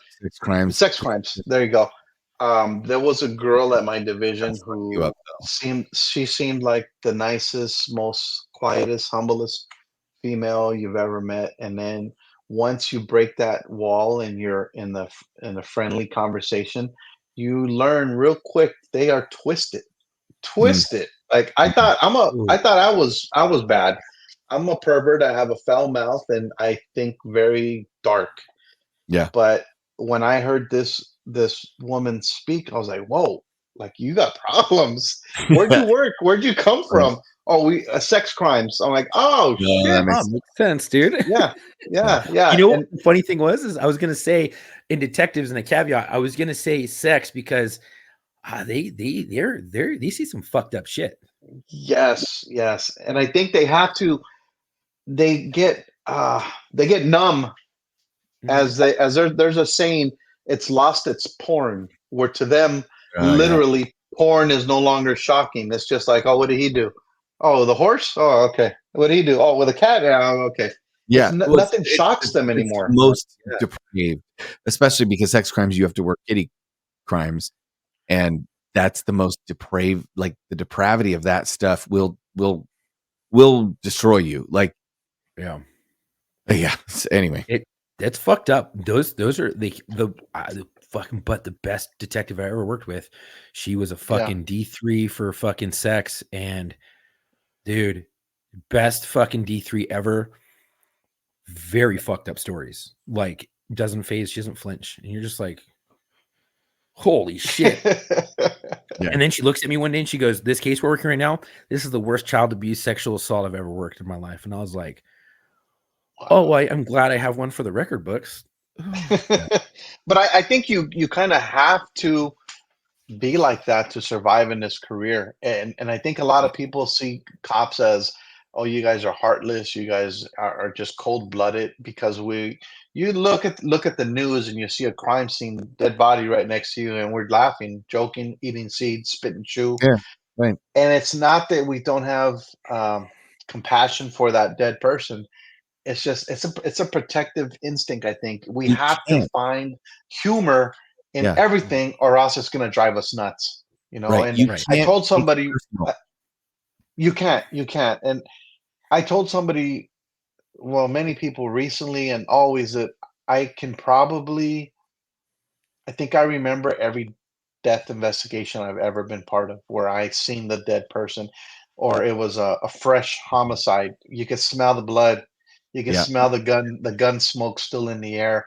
sex crimes. There you go. There was a girl at my division who seemed like the nicest, most quietest, humblest female you've ever met. And then once you break that wall and you're in a friendly conversation, you learn real quick they are twisted. Like I thought I was bad. I'm a pervert. I have a foul mouth and I think very dark. Yeah. But when I heard this woman speak, I was like, whoa, like you got problems. Where'd you work? Where'd you come from? Oh, we sex crimes. I'm like, oh shit. That makes sense, dude. Yeah. The funny thing is I was gonna say in detectives, and a caveat, I was gonna say sex because they see some fucked up shit. Yes, yes, and I think they have to. They get numb Mhm. as there's a saying. It's lost its porn. Where to them, Oh yeah, literally, porn is no longer shocking. It's just like, oh, what did he do? Oh, the horse. Oh, okay. What did he do? Oh, with a cat. Yeah, oh, okay. yeah. Well, Nothing shocks them it's the anymore. most Yeah. depraved, especially because sex crimes you have to work kitty crimes, and that's the most depraved. Like the depravity of that stuff will destroy you. Like Yeah. yeah. Anyway, That's fucked up. Those are the fucking but the best detective I ever worked with. She was a Yeah. fucking D3 for fucking sex, and dude, best fucking D3 ever. Very fucked up stories. Like doesn't phase, she doesn't flinch, and you're just like, holy shit. yeah. And then she looks at me one day and she goes, "This case we're working right now, this is the worst child abuse, sexual assault I've ever worked in my life." And I was like, "Oh, I'm glad I have one for the record books." But I think you kind of have to be like that to survive in this career. And I think a lot of people see cops as, oh, you guys are heartless, you guys are just cold blooded because you look at the news and you see a crime scene, dead body right next to you, and we're laughing, joking, eating seeds, spit and chew. Yeah, right. And it's not that we don't have compassion for that dead person. It's just it's a protective instinct. I think we You have to can't. find humor in Yeah, everything, or else it's going to drive us nuts. right. And You Right. I can't told take it somebody, personal. you can't. And I told somebody, well, many people recently and always, that I can probably, I think I remember every death investigation I've ever been part of where I seen the dead person, or it was a fresh homicide. You could smell the blood, you could Yeah, smell the gun smoke still in the air.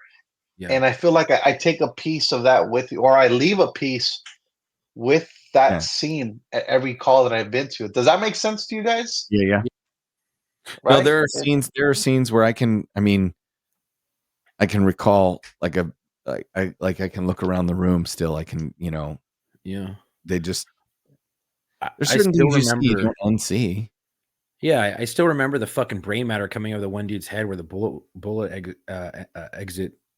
Yeah. And I feel like I take a piece of that with you, or I leave a piece with that yeah, scene at every call that I've been to. Does that make sense to you guys? yeah, yeah. No, Right? there are scenes. There are scenes where I can. I mean, I can recall like I can look around the room still. I can, Yeah. they just there's I certain still things you see you remember. don't unsee. Yeah, I still remember the fucking brain matter coming out of the one dude's head where the bullet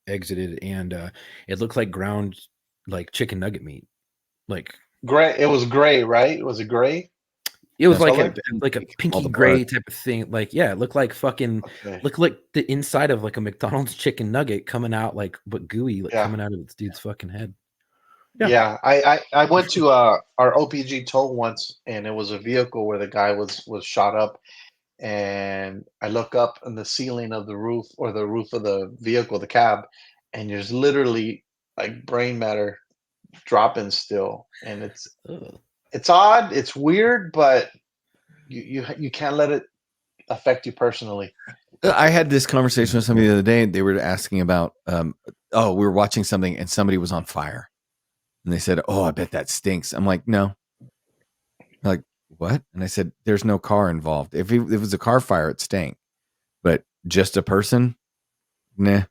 exited, and it looked like ground like chicken nugget meat. Like Gray. It was gray, right? Was it gray it was That's like color? a all pinky the blood. gray type of thing. Like yeah, it looked like fucking Okay. looked like the inside of like a McDonald's chicken nugget coming out like but gooey like Yeah. coming out of this dude's fucking head. Yeah. Yeah. I went to our OPG tow once, and it was a vehicle where the guy was shot up, and I look up in the ceiling of the roof, or the roof of the vehicle, the cab, and there's literally like brain matter dropping still, and Ugh. it's odd, it's weird, but you can't let it affect you personally. I had this conversation with somebody the other day. They were asking about, we were watching something and somebody was on fire, and they said, "Oh, I bet that stinks." I'm like, "No." They're like, what? And I said, "There's no car involved. If it was a car fire, it stank, but just a person, nah."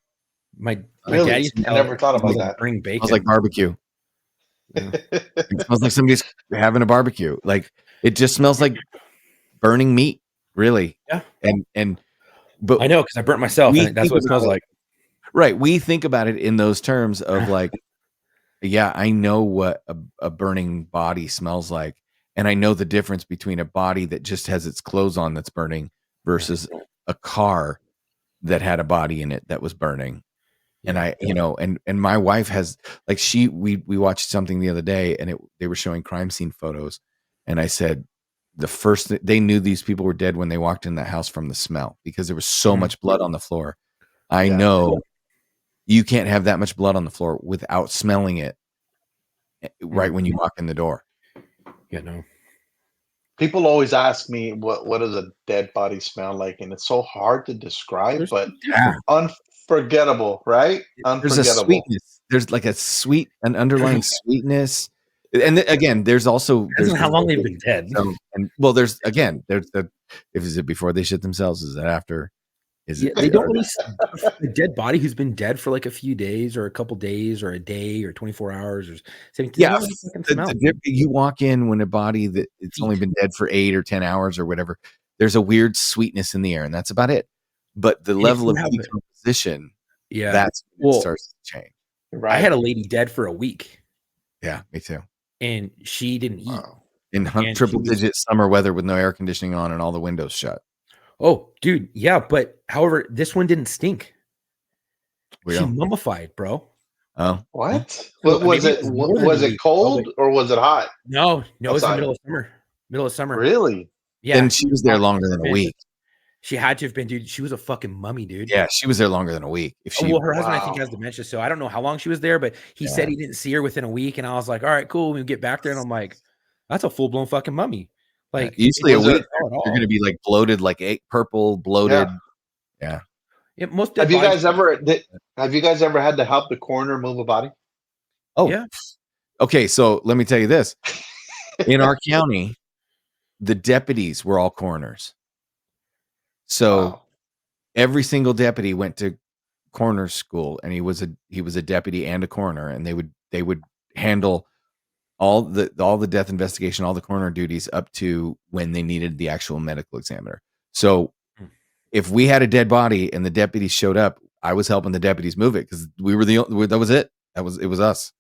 My Really, dad used to I tell never thought us about to that. bring It smells bacon. like barbecue. Yeah. It smells like somebody's having a barbecue. Like it just smells like burning meat, really. Yeah. But I know because I burnt myself we and that's think what it smells about it, like. right? We think about it in those terms of like, yeah, I know what a burning body smells like, and I know the difference between a body that just has its clothes on that's burning versus a car that had a body in it that was burning. And Yeah. and my wife has like we watched something the other day, and they were showing crime scene photos, and I said they knew these people were dead when they walked in that house from the smell because there was so Mhm. much blood on the floor. I Yeah. know you can't have that much blood on the floor without smelling it right when you walk in the door. Yeah, no. People always ask me what does a dead body smell like, and it's so hard to describe, There's but Yeah. unforgettable, right? There's a Unforgettable. sweetness. There's like an underlying sweetness. And again, there's also Depends on how long they've been dead. so, and well, there's the, if is it before they shit themselves? Is it after? Is Yeah, it? they don't really a dead body who's been dead for like a few days or a couple days or a day or 24 hours or something. They Yeah, don't really fucking the smell. you walk in when a body that it's only been dead for 8 or 10 hours or whatever, there's a weird sweetness in the air, and that's about it. But the And if level you of have it, decomposition, yeah. that's when it Well, starts to change. I Right. had a lady dead for a week Yeah, me too. and she didn't eat. Wow. In And triple she was- digit summer weather with no air conditioning on and all the windows shut. Oh, dude, yeah, but however, this one didn't stink. We She don't. mummified, bro. Oh, What? So, Was maybe it it was more than was a it week, cold or was it hot No, it was in the outside? middle of summer. Middle of summer. Really? Yeah. then she was there longer than a Man, week. She had to have been, dude. She was a fucking mummy, dude. Yeah, she was there longer than a week. If she, Well, her husband, I think, Wow. has dementia, so I don't know how long she was there, but he said he didn't see her within a week, and I was like, all right, cool. We get back there, and I'm like, that's a full blown fucking mummy. Like, usually it a doesn't week, smell at you're all. going to be like bloated, like purple, bloated. Yeah. Yeah. Most dead Have you bodies- guys ever had to help the coroner move a body? Oh, Yeah. Okay. So let me tell you this: in our county, the deputies were all coroners. So Wow. every single deputy went to coroner school, and he was a deputy and a coroner, and they would handle all the death investigation, all the coroner duties up to when they needed the actual medical examiner. So if we had a dead body and the deputies showed up, I was helping the deputies move it because we were that was it. It was us.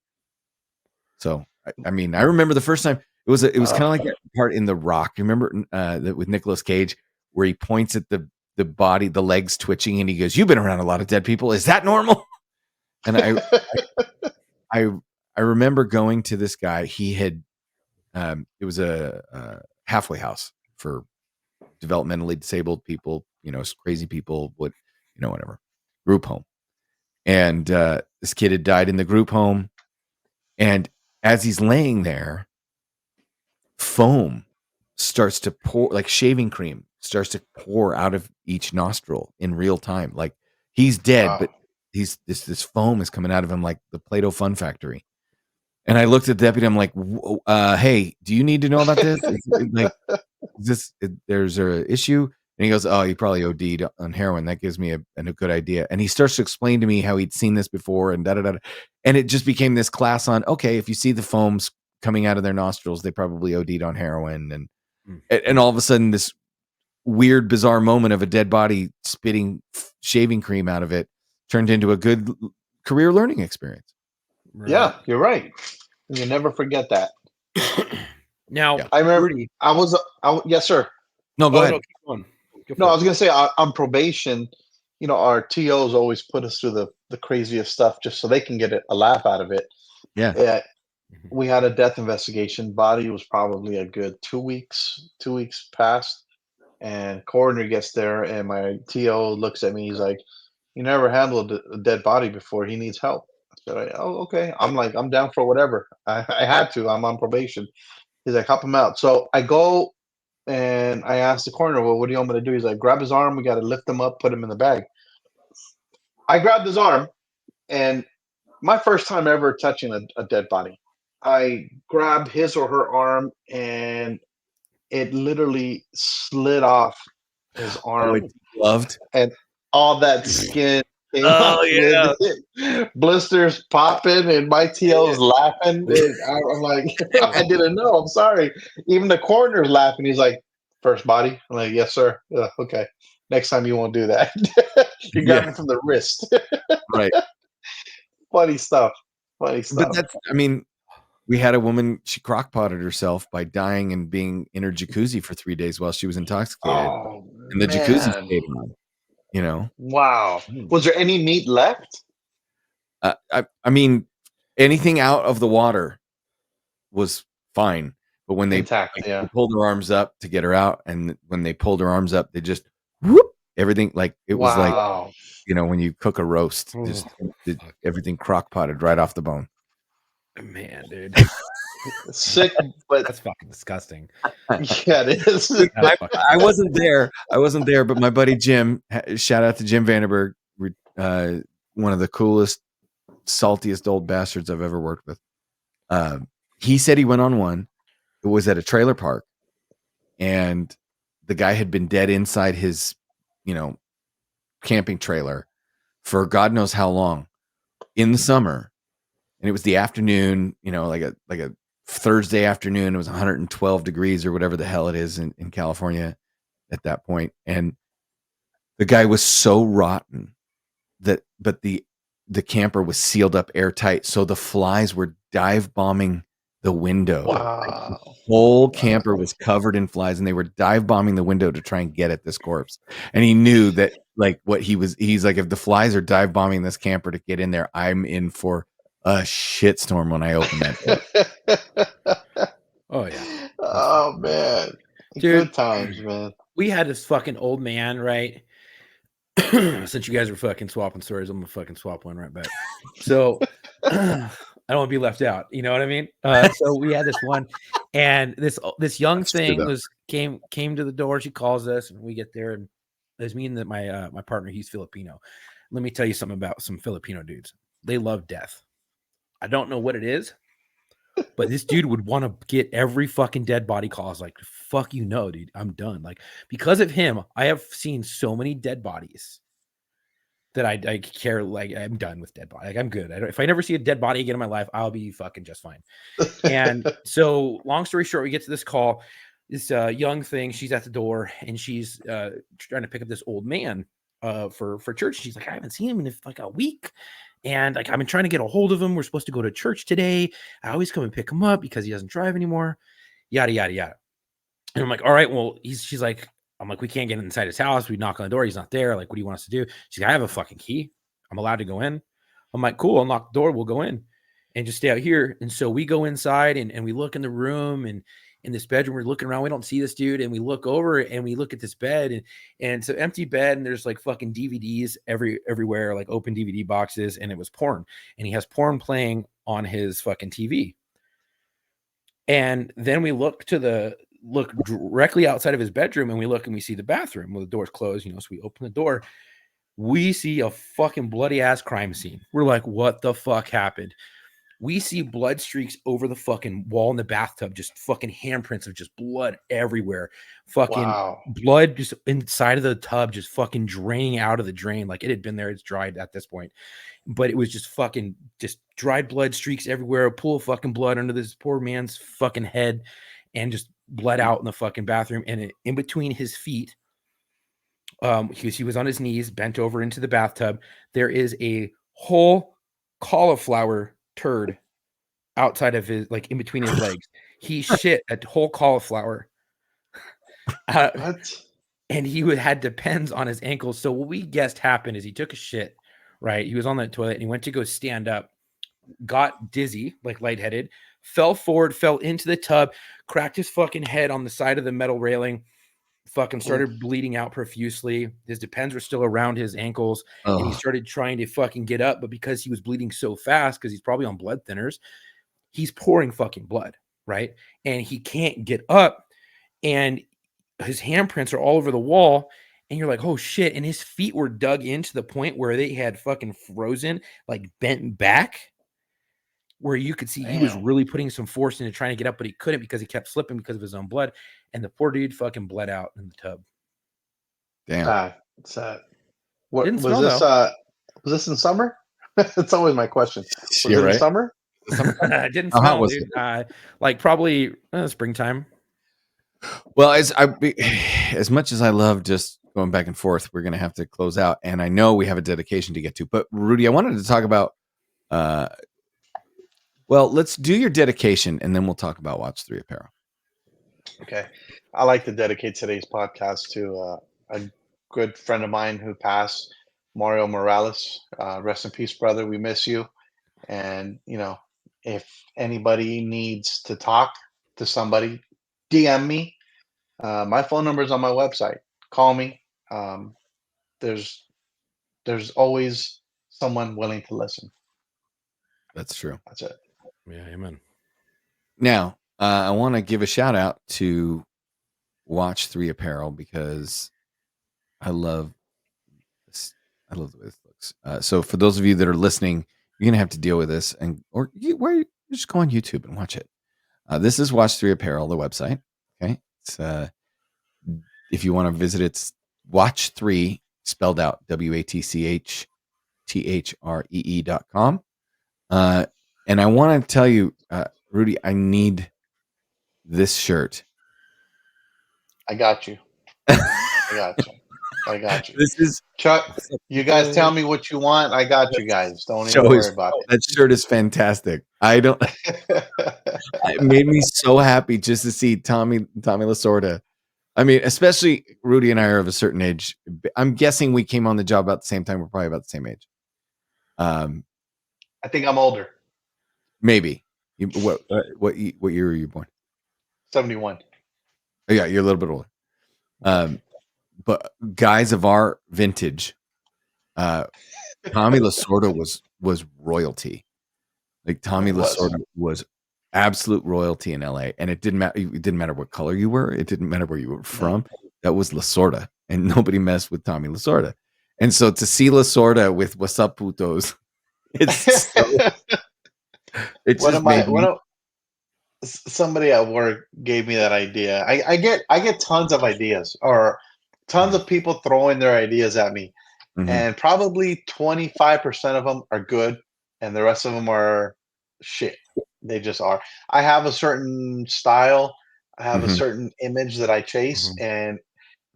So I mean, I remember the first time it was kind of like that part in The Rock. You remember that with Nicolas Cage where he points at the body, the legs twitching, and he goes, "You've been around a lot of dead people. Is that normal?" And I remember going to this guy. He had it was a halfway house for developmentally disabled people, crazy people, whatever, group home. And this kid had died in the group home. And as he's laying there, foam starts to pour, like shaving cream starts to pour out of each nostril in real time. Like he's dead, Wow. but this foam is coming out of him like the Play-Doh Fun Factory. And I looked at the deputy. I'm like, "Hey, do you need to know about this? There's an issue?" And he goes, "Oh, he probably OD'd on heroin. That gives me a good idea." And he starts to explain to me how he'd seen this before and da da da. And it just became this class on, okay, if you see the foams coming out of their nostrils, they probably OD'd on heroin. And all of a sudden, this weird, bizarre moment of a dead body spitting shaving cream out of it turned into a good career learning experience. Right. Yeah, you're right. You never forget that. Now, Yeah. I remember Rudy, yes, sir. No, go ahead. keep going. Go No, for I it. was gonna say on probation, our TOs always put us through the craziest stuff just so they can get a laugh out of it. Yeah. We had a death investigation. Body was probably a good 2 weeks past, and coroner gets there, and my TO looks at me. He's like, "You never handled a dead body before. He needs help." I said, "Oh, okay." I'm like, "I'm down for whatever." I had to. I'm on probation. He's like, "Help him out." So I go and I asked the coroner, "Well, what do you want me to do?" He's like, "Grab his arm. We got to lift him up, put him in the bag." I grabbed his arm, and my first time ever touching a dead body. I grabbed his or her arm, and it literally slid off his arm, it's loved. and all that skin came Oh, off with it. Blisters popping, and my TO's laughing. And I'm like, I didn't know. I'm sorry. Even the coroner's laughing. He's like, "First body?" I'm like, "Yes, sir." Okay. Next time you won't do that. You grab him from the wrist. Right. Funny stuff. But we had a woman, she crock-potted herself by dying and being in her jacuzzi for 3 days while she was intoxicated. Oh, And the jacuzzi man. stayed on, Wow. Was there any meat left? I mean, anything out of the water was fine. But when they Intact, like, yeah. they pulled her arms up to get her out, and when they pulled her arms up, they just whoop, everything, like it was like, Wow. when you cook a roast, just everything crock-potted right off the bone. Man, dude. Sick, but That's fucking disgusting. yeah, it is. I wasn't there, but my buddy Jim, shout out to Jim Vandenberg, one of the coolest, saltiest old bastards I've ever worked with. He said he went on one. It was at a trailer park, and the guy had been dead inside his, camping trailer for God knows how long in the summer. And it was the afternoon, like a Thursday afternoon. It was 112 degrees or whatever the hell it is in California at that point. And the guy was so rotten but the camper was sealed up airtight. So the flies were dive bombing the window. Wow. The whole camper was covered in flies, and they were dive bombing the window to try and get at this corpse. And he knew that, like, he's like, if the flies are dive bombing this camper to get in there, I'm in for a shitstorm when I open that door. Oh yeah. Oh man. Dude, good times, man. We had this fucking old man, right? Since you guys were fucking swapping stories, I'm gonna fucking swap one right back. So I don't want to be left out. You know what I mean? So we had this one, and this young thing came to the door. She calls us, and we get there, and there's me and my partner. He's Filipino. Let me tell you something about some Filipino dudes. They love death. I don't know what it is, but this dude would want to get every fucking dead body call. I was like, fuck you, no, dude, I'm done. Like, because of him, I have seen so many dead bodies that I care. Like, I'm done with dead body. Like, I'm good. If I never see a dead body again in my life, I'll be fucking just fine. And so, long story short, we get to this call. This young thing, she's at the door, and she's trying to pick up this old man for church. She's like, I haven't seen him in like a week. And like, I've been trying to get a hold of him. We're supposed to go to church today. I always come and pick him up because he doesn't drive anymore. Yada, yada, yada. And I'm like, all right, well, she's like, I'm like, we can't get inside his house. We knock on the door. He's not there. Like, what do you want us to do? She's like, I have a fucking key. I'm allowed to go in. I'm like, cool. Unlock the door. We'll go in and just stay out here. And so we go inside and we look in the room and in this bedroom, we're looking around. We don't see this dude. And we look over and we look at this bed and it's an empty bed. And there's like fucking DVDs everywhere, like open DVD boxes. And it was porn. And he has porn playing on his fucking TV. And then we look directly outside of his bedroom and we look and we see the bathroom. Well, the door's closed, so we open the door. We see a fucking bloody ass crime scene. We're like, what the fuck happened? We see blood streaks over the fucking wall in the bathtub, just fucking handprints of just blood everywhere. Fucking blood just inside of the tub, just fucking draining out of the drain. Like, it had been there. It's dried at this point. But it was just fucking just dried blood streaks everywhere. A pool of fucking blood under this poor man's fucking head and just bled out in the fucking bathroom. And in between his feet, he was on his knees, bent over into the bathtub. There is a whole cauliflower turd outside of his, like in between his legs. He shit a whole cauliflower. And he had depends on his ankles. So what we guessed happened is he took a shit, right? He was on the toilet and he went to go stand up, got dizzy, like lightheaded, fell forward, fell into the tub, cracked his fucking head on the side of the metal railing, fucking started bleeding out profusely. His depends were still around his ankles, and he started trying to fucking get up, but because he was bleeding so fast, because he's probably on blood thinners, he's pouring fucking blood, right? And he can't get up, and his handprints are all over the wall, and you're like, oh shit. And his feet were dug into the point where they had fucking frozen, like bent back, where you could see he was really putting some force into trying to get up, but he couldn't because he kept slipping because of his own blood. And the poor dude fucking bled out in the tub. Damn. Sad. What was this? Was this in summer? It's always my question. Was it in summer? It didn't smell, dude. Like probably springtime. Well, as much as I love just going back and forth, we're going to have to close out. And I know we have a dedication to get to. But Rudy, I wanted to talk about well, let's do your dedication, and then we'll talk about Watch III Apparel. Okay. I like to dedicate today's podcast to a good friend of mine who passed, Mario Morales. Rest in peace, brother. We miss you. And, if anybody needs to talk to somebody, DM me. My phone number is on my website. Call me. There's always someone willing to listen. That's true. That's it. Yeah, amen. Now, I want to give a shout out to Watch III Apparel because I love this. I love the way this looks. So for those of you that are listening, you're gonna have to deal with this, you just go on YouTube and watch it. This is Watch III Apparel, the website. Okay, it's if you want to visit, it's Watch 3 spelled out WATCHTHREE.com. And I want to tell you, Rudy, I need this shirt. I got you. I got you. This is Chuck. You guys tell me what you want. I got you guys. Don't even worry about it. That shirt is fantastic. It made me so happy just to see Tommy Lasorda. I mean, especially Rudy and I are of a certain age. I'm guessing we came on the job about the same time. We're probably about the same age. I think I'm older. Maybe. What year were you born? 71. Oh, yeah, you're a little bit older. But guys of our vintage, Tommy Lasorda was royalty. Like Tommy Lasorda was absolute royalty in LA, and it didn't matter. It didn't matter what color you were. It didn't matter where you were from. That was Lasorda, and nobody messed with Tommy Lasorda. And so to see Lasorda with Wassup Putos, somebody at work gave me that idea. I get tons of ideas, or tons of people throwing their ideas at me, and probably 25% of them are good, and the rest of them are shit. They just are. I have a certain style. I have a certain image that I chase, and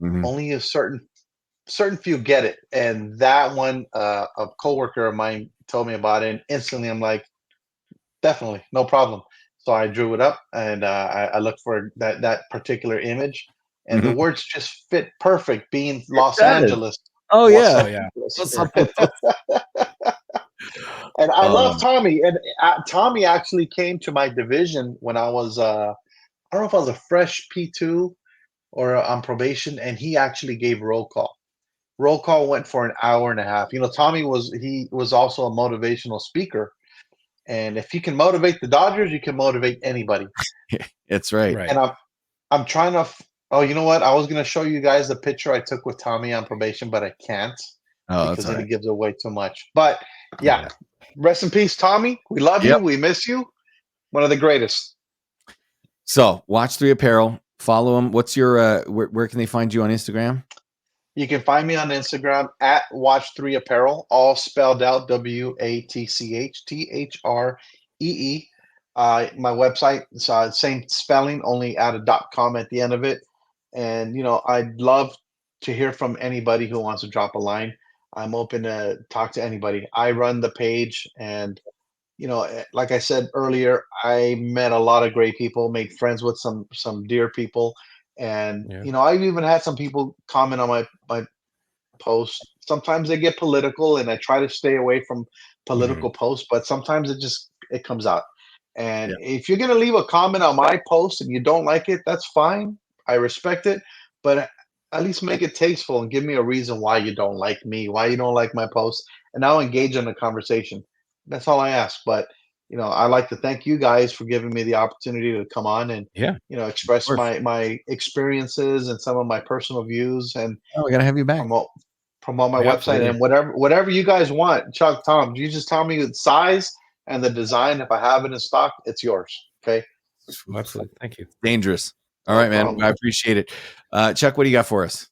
only a certain few get it. And that one, a coworker of mine told me about it, and instantly I'm like, definitely, no problem. So I drew it up, and I looked for that particular image, and the words just fit perfect. Being Los Angeles. Oh yeah, yeah. And I love Tommy, and Tommy actually came to my division when I was I don't know if I was a fresh P2 or on probation, and he actually gave roll call. Roll call went for an hour and a half. You know, Tommy was also a motivational speaker, and if you can motivate the Dodgers, you can motivate anybody. That's right. And I'm trying to. Oh, you know what? I was going to show you guys the picture I took with Tommy on probation, but I can't because then it gives away too much. But yeah. Rest in peace, Tommy. We love you. We miss you. One of the greatest. So, Watch III Apparel. Follow him. What's your where can they find you on Instagram? You can find me on Instagram at Watch III Apparel, all spelled out WATCHTHREE. My website, same spelling, only add a .com at the end of it. And I'd love to hear from anybody who wants to drop a line. I'm open to talk to anybody. I run the page, and like I said earlier, I met a lot of great people, made friends with some dear people, and I've even had some people comment on my posts. Sometimes they get political, and I try to stay away from political posts, but sometimes it comes out. And if you're gonna leave a comment on my post and you don't like it, that's fine. I respect it, but at least make it tasteful and give me a reason why you don't like me, why you don't like my post, and I'll engage in the conversation. That's all I ask. But I like to thank you guys for giving me the opportunity to come on and express my experiences and some of my personal views, and we gotta have you back. Promote my website and whatever you guys want. Chuck, Tom, you just tell me the size and the design. If I have it in stock, it's yours. Okay. Absolutely. Thank you. Dangerous. All right, man. I appreciate it. Chuck, what do you got for us?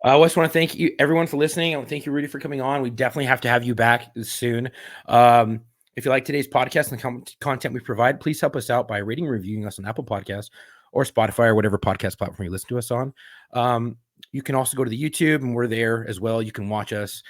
I just want to thank you, everyone, for listening. I want to thank you, Rudy, for coming on. We definitely have to have you back soon. If you like today's podcast and the content we provide, please help us out by rating and reviewing us on Apple Podcasts or Spotify or whatever podcast platform you listen to us on. You can also go to the YouTube, and we're there as well. You can watch us.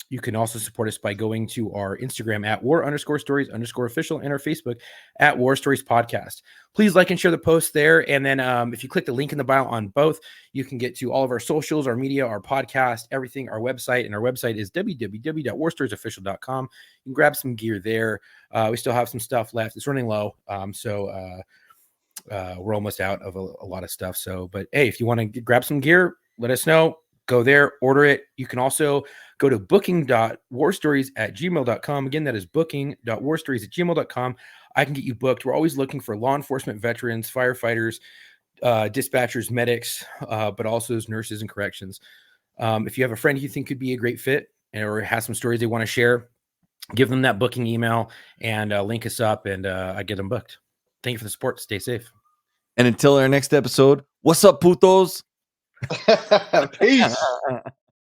You can also support us by going to our Instagram at war_stories_official and our Facebook at War Stories Podcast. Please like and share the post there. And then if you click the link in the bio on both, you can get to all of our socials, our media, our podcast, everything, our website. And our website is www.warstoriesofficial.com. You can grab some gear there. We still have some stuff left. It's running low. We're almost out of a lot of stuff. But hey, if you want to grab some gear, let us know. Go there, order it. You can also go to booking.warstories@gmail.com. Again, that is booking.warstories@gmail.com. I can get you booked. We're always looking for law enforcement veterans, firefighters, dispatchers, medics, but also as nurses and corrections. If you have a friend you think could be a great fit or has some stories they want to share, give them that booking email and link us up, and I get them booked. Thank you for the support. Stay safe. And until our next episode, what's up, putos? Peace.